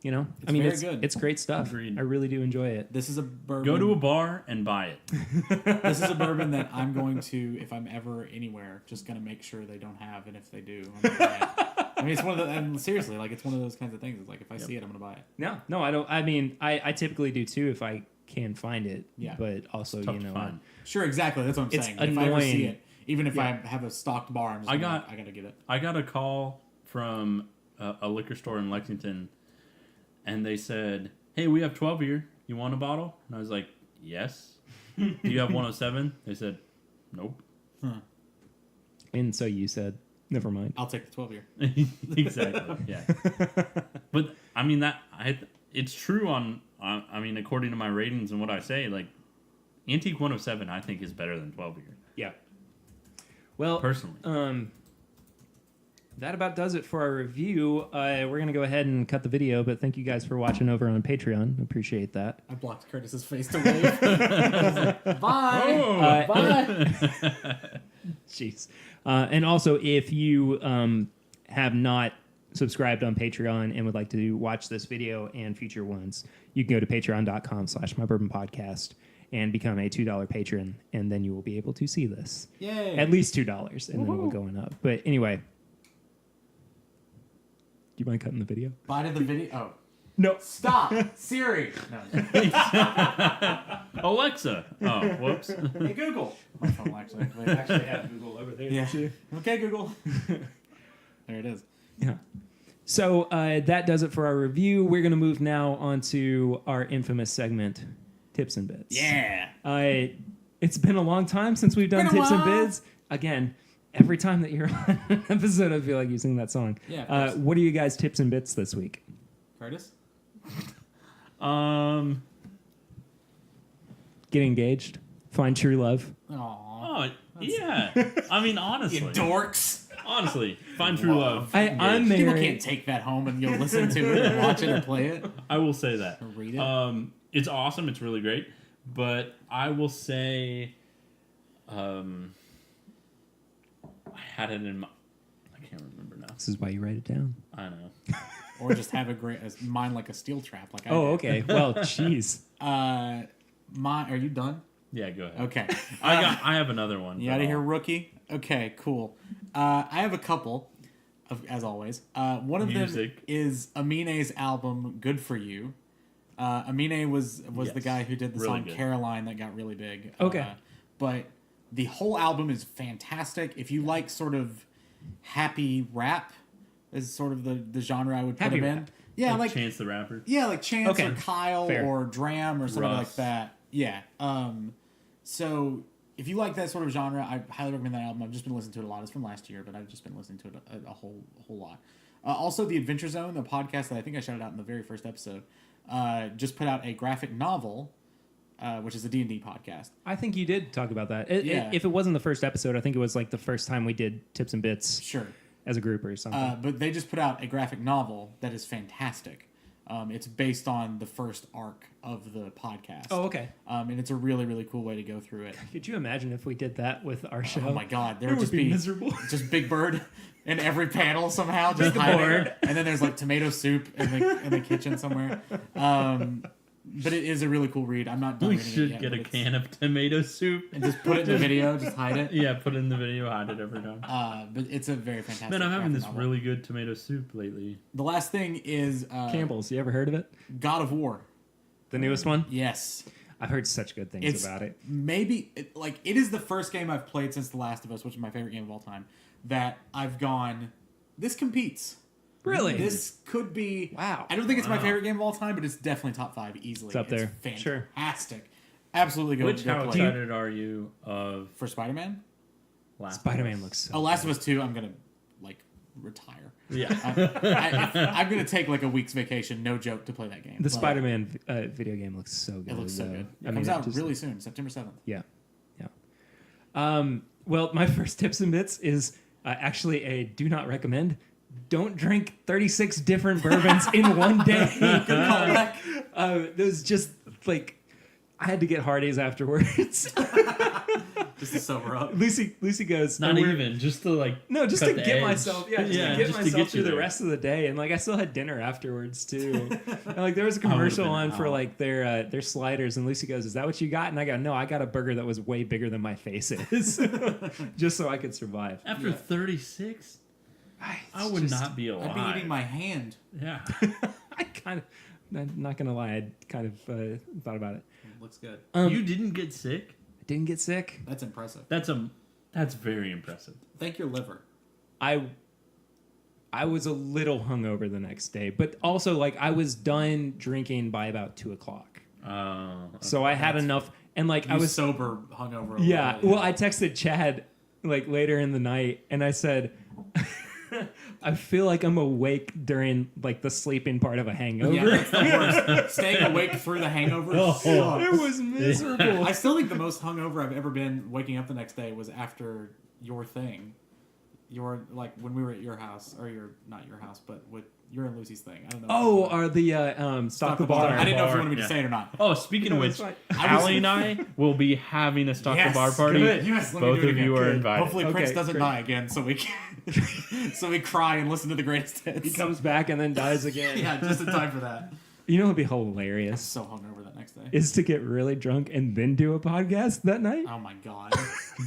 Very good. it's great stuff. Agreed. I really do enjoy it. This is a bourbon. Go to a bar and buy it. This is a bourbon that I'm going to, if I'm ever anywhere, just going to make sure they don't have, and if they do, I'm going to buy it. I mean, it's one of the, and seriously, like, it's one of those kinds of things. It's like, if I see it, I'm going to buy it. No, I don't. I mean, I typically do too if I can find it. Yeah. But also, Tough to find. Sure, exactly. That's what I'm It's saying. If I ever see annoying. it, even if I have a stocked bar, I'm just I got to get it. I got a call from a liquor store in Lexington, and they said, hey, we have 12 here. You want a bottle? And I was like, yes. Do you have 107? They said, nope. And so you said, never mind. I'll take the 12 year. Exactly, yeah. But, I mean, it's true I mean, according to my ratings and what I say, like, Antique 107, I think, is better than 12 year. Yeah. Well, personally. That about does it for our review. We're going to go ahead and cut the video, but thank you guys for watching over on Patreon. Appreciate that. I blocked Curtis's face to wave. I was like, bye. Bye. Jeez. And also, if you have not subscribed on Patreon and would like to watch this video and future ones, you can go to patreon.com/mybourbonpodcast and become a $2 patron, and then you will be able to see this. Yay. At least $2, and then it will go up. But anyway, do you mind cutting the video? Bye to the video. Oh. No. Stop. Siri. No. Alexa. Oh, whoops. Hey, Google. My phone actually. I actually have Google over there. Yeah. Okay, Google. There it is. Yeah. So that does it for our review. We're going to move now on to our infamous segment, Tips and Bits. Yeah. It's been a long time since we've done Tips and Bits. Again, every time that you're on an episode, I feel like you sing that song. Yeah. What are you guys' tips and bits this week? Curtis? Get engaged. Find true love. Aww. Oh, yeah. I mean, honestly. You dorks. Honestly, find true love. I'm People married. can't take that home and you'll listen to it and watch it or play it. I will say that. Or read it. It's awesome. It's really great. But I will say, I had it in my... I can't remember now. This is why you write it down. I know. Or just have a mind like a steel trap. Like I Oh, do. okay. Well, jeez. Are you done? Yeah, go ahead. Okay. I have another one. You out of here, rookie? Okay, cool. I have a couple, as always. One of them is Amine's album, Good For You. Amine was the guy who did the song Caroline that got really big. Okay. But the whole album is fantastic. If you like sort of happy rap, is sort of the genre I would put him in. Yeah, like Chance the Rapper. Yeah, like Chance or Kyle Fair. or Dram or something like that. Yeah. So if you like that sort of genre, I highly recommend that album. I've just been listening to it a lot. It's from last year, but I've just been listening to it a whole lot. Also, The Adventure Zone, the podcast that I think I shouted out in the very first episode, just put out a graphic novel which is a D&D podcast. I think you did talk about that. Yeah. If it wasn't the first episode, I think it was like the first time we did Tips and Bits Sure. as a group or something. But they just put out a graphic novel that is fantastic. It's based on the first arc of the podcast. Oh, okay. And it's a really, really cool way to go through it. Could you imagine if we did that with our show? Oh my God, there It would just would be be miserable. just Big Bird in every panel somehow, just Big hiding. Bird. And then there's like tomato soup in the kitchen somewhere. But it is a really cool read. I'm not done We reading it should yet, get but a it's- can of tomato soup. and just put it in the video, just hide it. Yeah, put it in the video, hide it every time. But it's a very fantastic. Man, I'm having graphic this novel. really good tomato soup lately. The last thing is Campbell's. You ever heard of it? God of War. The newest one? Yes. I've heard such good things It's about it. it is the first game I've played since The Last of Us, which is my favorite game of all time, that I've gone, this competes. Really? This could be... Wow. I don't think it's my Wow. favorite game of all time, but it's definitely top 5 easily. It's up there. Sure. Fantastic. Absolutely go, Which, go how play it. excited are you of For Spider-Man? Last of Spider-Man Us? looks so Oh, Last of Us 2, I'm going to, retire. Yeah. I'm going to take, a week's vacation, no joke, to play that game. The But Spider-Man video game looks so good. It looks so though. good. I It mean, comes out just- really soon, September 7th. Yeah. Well, my first tips and bits is actually a do not recommend. Don't drink 36 different bourbons in one day. Good callback. It was just like I had to get Hardee's afterwards. Just to sober up. Lucy goes, Not "Oh, we're-" even, just to like. No, just cut to the get edge. myself, just to get just myself you through the there. rest of the day, and I still had dinner afterwards too. And there was a I would've commercial been on for out. their sliders, and Lucy goes, "Is that what you got?" And I go, "No, I got a burger that was way bigger than my face is, just so I could survive." After 36, I would not be alive. I'd be eating my hand. Yeah. I kind of, I'm not gonna lie, I kind of thought about it. Looks good. You didn't get sick? I didn't get sick. That's impressive. That's very impressive. Thank your liver. I was a little hungover the next day, but also I was done drinking by about 2:00. So I had enough, and I I was was sober, hungover. Yeah. Well, I texted Chad later in the night, and I said, I feel like I'm awake during the sleeping part of a hangover. Yeah, that's the worst. Staying awake through the hangover. sucks. It was miserable. I still think the most hungover I've ever been waking up the next day was after your thing. When we were at your house, or not your house, but you're in Lucy's thing. I don't know. Oh, are the Stock the Bar. I didn't know if you wanted me Yeah. to say it or not. Oh, speaking No, of it's which, fine. Allie and I will be having a Stock the Bar party. Good. Yes, let me Both do it of again. you are Good. invited. Hopefully Okay, Prince doesn't great. die again, so we cry and listen to the greatest hits. He comes back and then dies again. Yeah, just in time for that. You know what would be hilarious So hungover that next day. is to get really drunk and then do a podcast that night. Oh my god.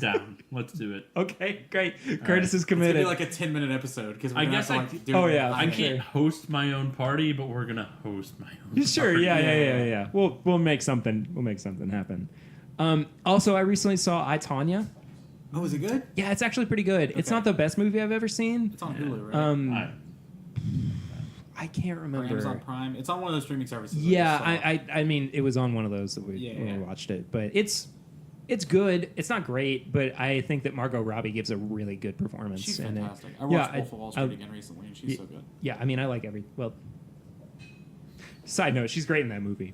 Down. Let's do it. Okay, great. Curtis right. is It's gonna committed. be like a 10-minute episode because I guess I- do Oh, it yeah, live. I I'm can't host my own party, but we're gonna host my own. Sure, party. yeah. We'll make something. We'll make something happen. Also, I recently saw I, Tonya. Oh, is it good? Yeah, it's actually pretty good. It's Okay. not the best movie I've ever seen. It's on Hulu, right? Alright. I can't Or remember. Amazon Prime. It's on one of those streaming services. Yeah, just saw. I mean, it was on one of those that when we watched it, but it's good. It's not great, but I think that Margot Robbie gives a really good performance. She's in it. fantastic. I watched Wolf of Wall Street I- again recently, and she's so good. Yeah, I mean, I like Side note, she's great in that movie.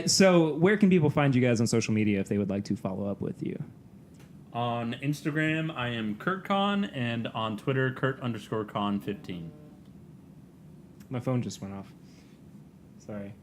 So where can people find you guys on social media if they would like to follow up with you? On Instagram, I am KurtCon, and on Twitter, Kurt_Con15. My phone just went off. Sorry.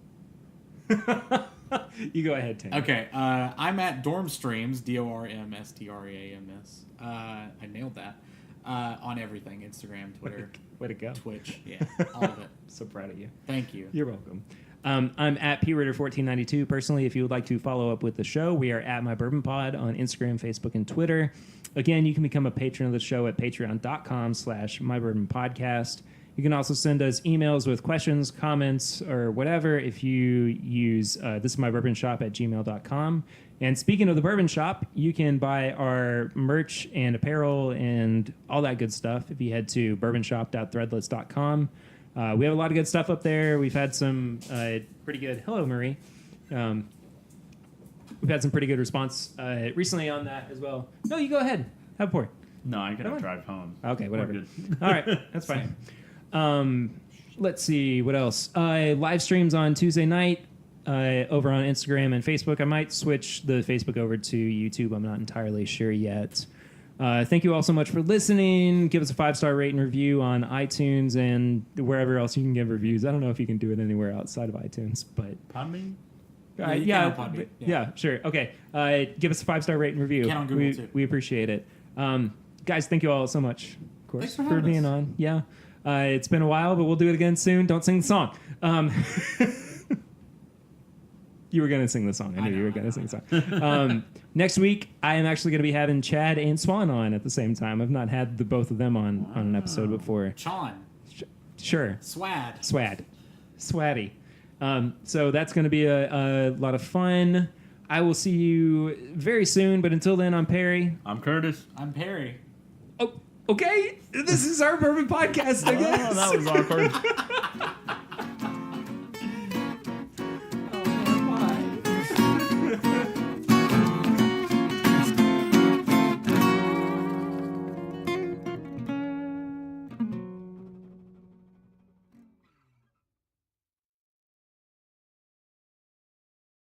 You go ahead, Tim. Okay, I'm at Dorm Streams, DORMSTREAMS. I nailed that. On everything, Instagram, Twitter, Way to go. Twitch, yeah, all of it. So proud of you. Thank you. You're welcome. I'm at PRitter1492. Personally, if you would like to follow up with the show, we are at My Bourbon Pod on Instagram, Facebook, and Twitter. Again, you can become a patron of the show at patreon.com/MyBourbonPodcast. You can also send us emails with questions, comments, or whatever if you use thisismybourbonshop@gmail.com. And speaking of the Bourbon Shop, you can buy our merch and apparel and all that good stuff if you head to bourbonshop.threadless.com. We have a lot of good stuff up there. We've had some pretty good... Hello, Marie. We've had some pretty good response recently on that as well. No, you go ahead. Have a pour. No, I Come gotta on. drive home. Okay, whatever. We're good. All right, that's fine. Let's see, what else? Live streams on Tuesday night. over on Instagram and Facebook. I might switch the Facebook over to YouTube. I'm not entirely sure yet. Thank you all so much for listening. Give us a 5-star rate and review on iTunes and wherever else you can give reviews. I don't know if you can do it anywhere outside of iTunes, but Podbean? Yeah, Podbean. yeah, sure. Okay, give us a 5-star rate and review. Can on Google too. We appreciate it. Guys, thank you all so much, of course, Thanks for for having being us. on. Yeah, it's been a while, but we'll do it again soon. Don't sing the song. You were going to sing the song. I knew you were going to sing the song. Next week, I am actually going to be having Chad and Swan on at the same time. I've not had the both of them on an episode before. Chon. Sure. Swatty. So that's going to be a lot of fun. I will see you very soon, but until then, I'm Perry. I'm Curtis. I'm Perry. Oh, okay. This is our Bourbon Podcast, I guess. Oh, that was awkward.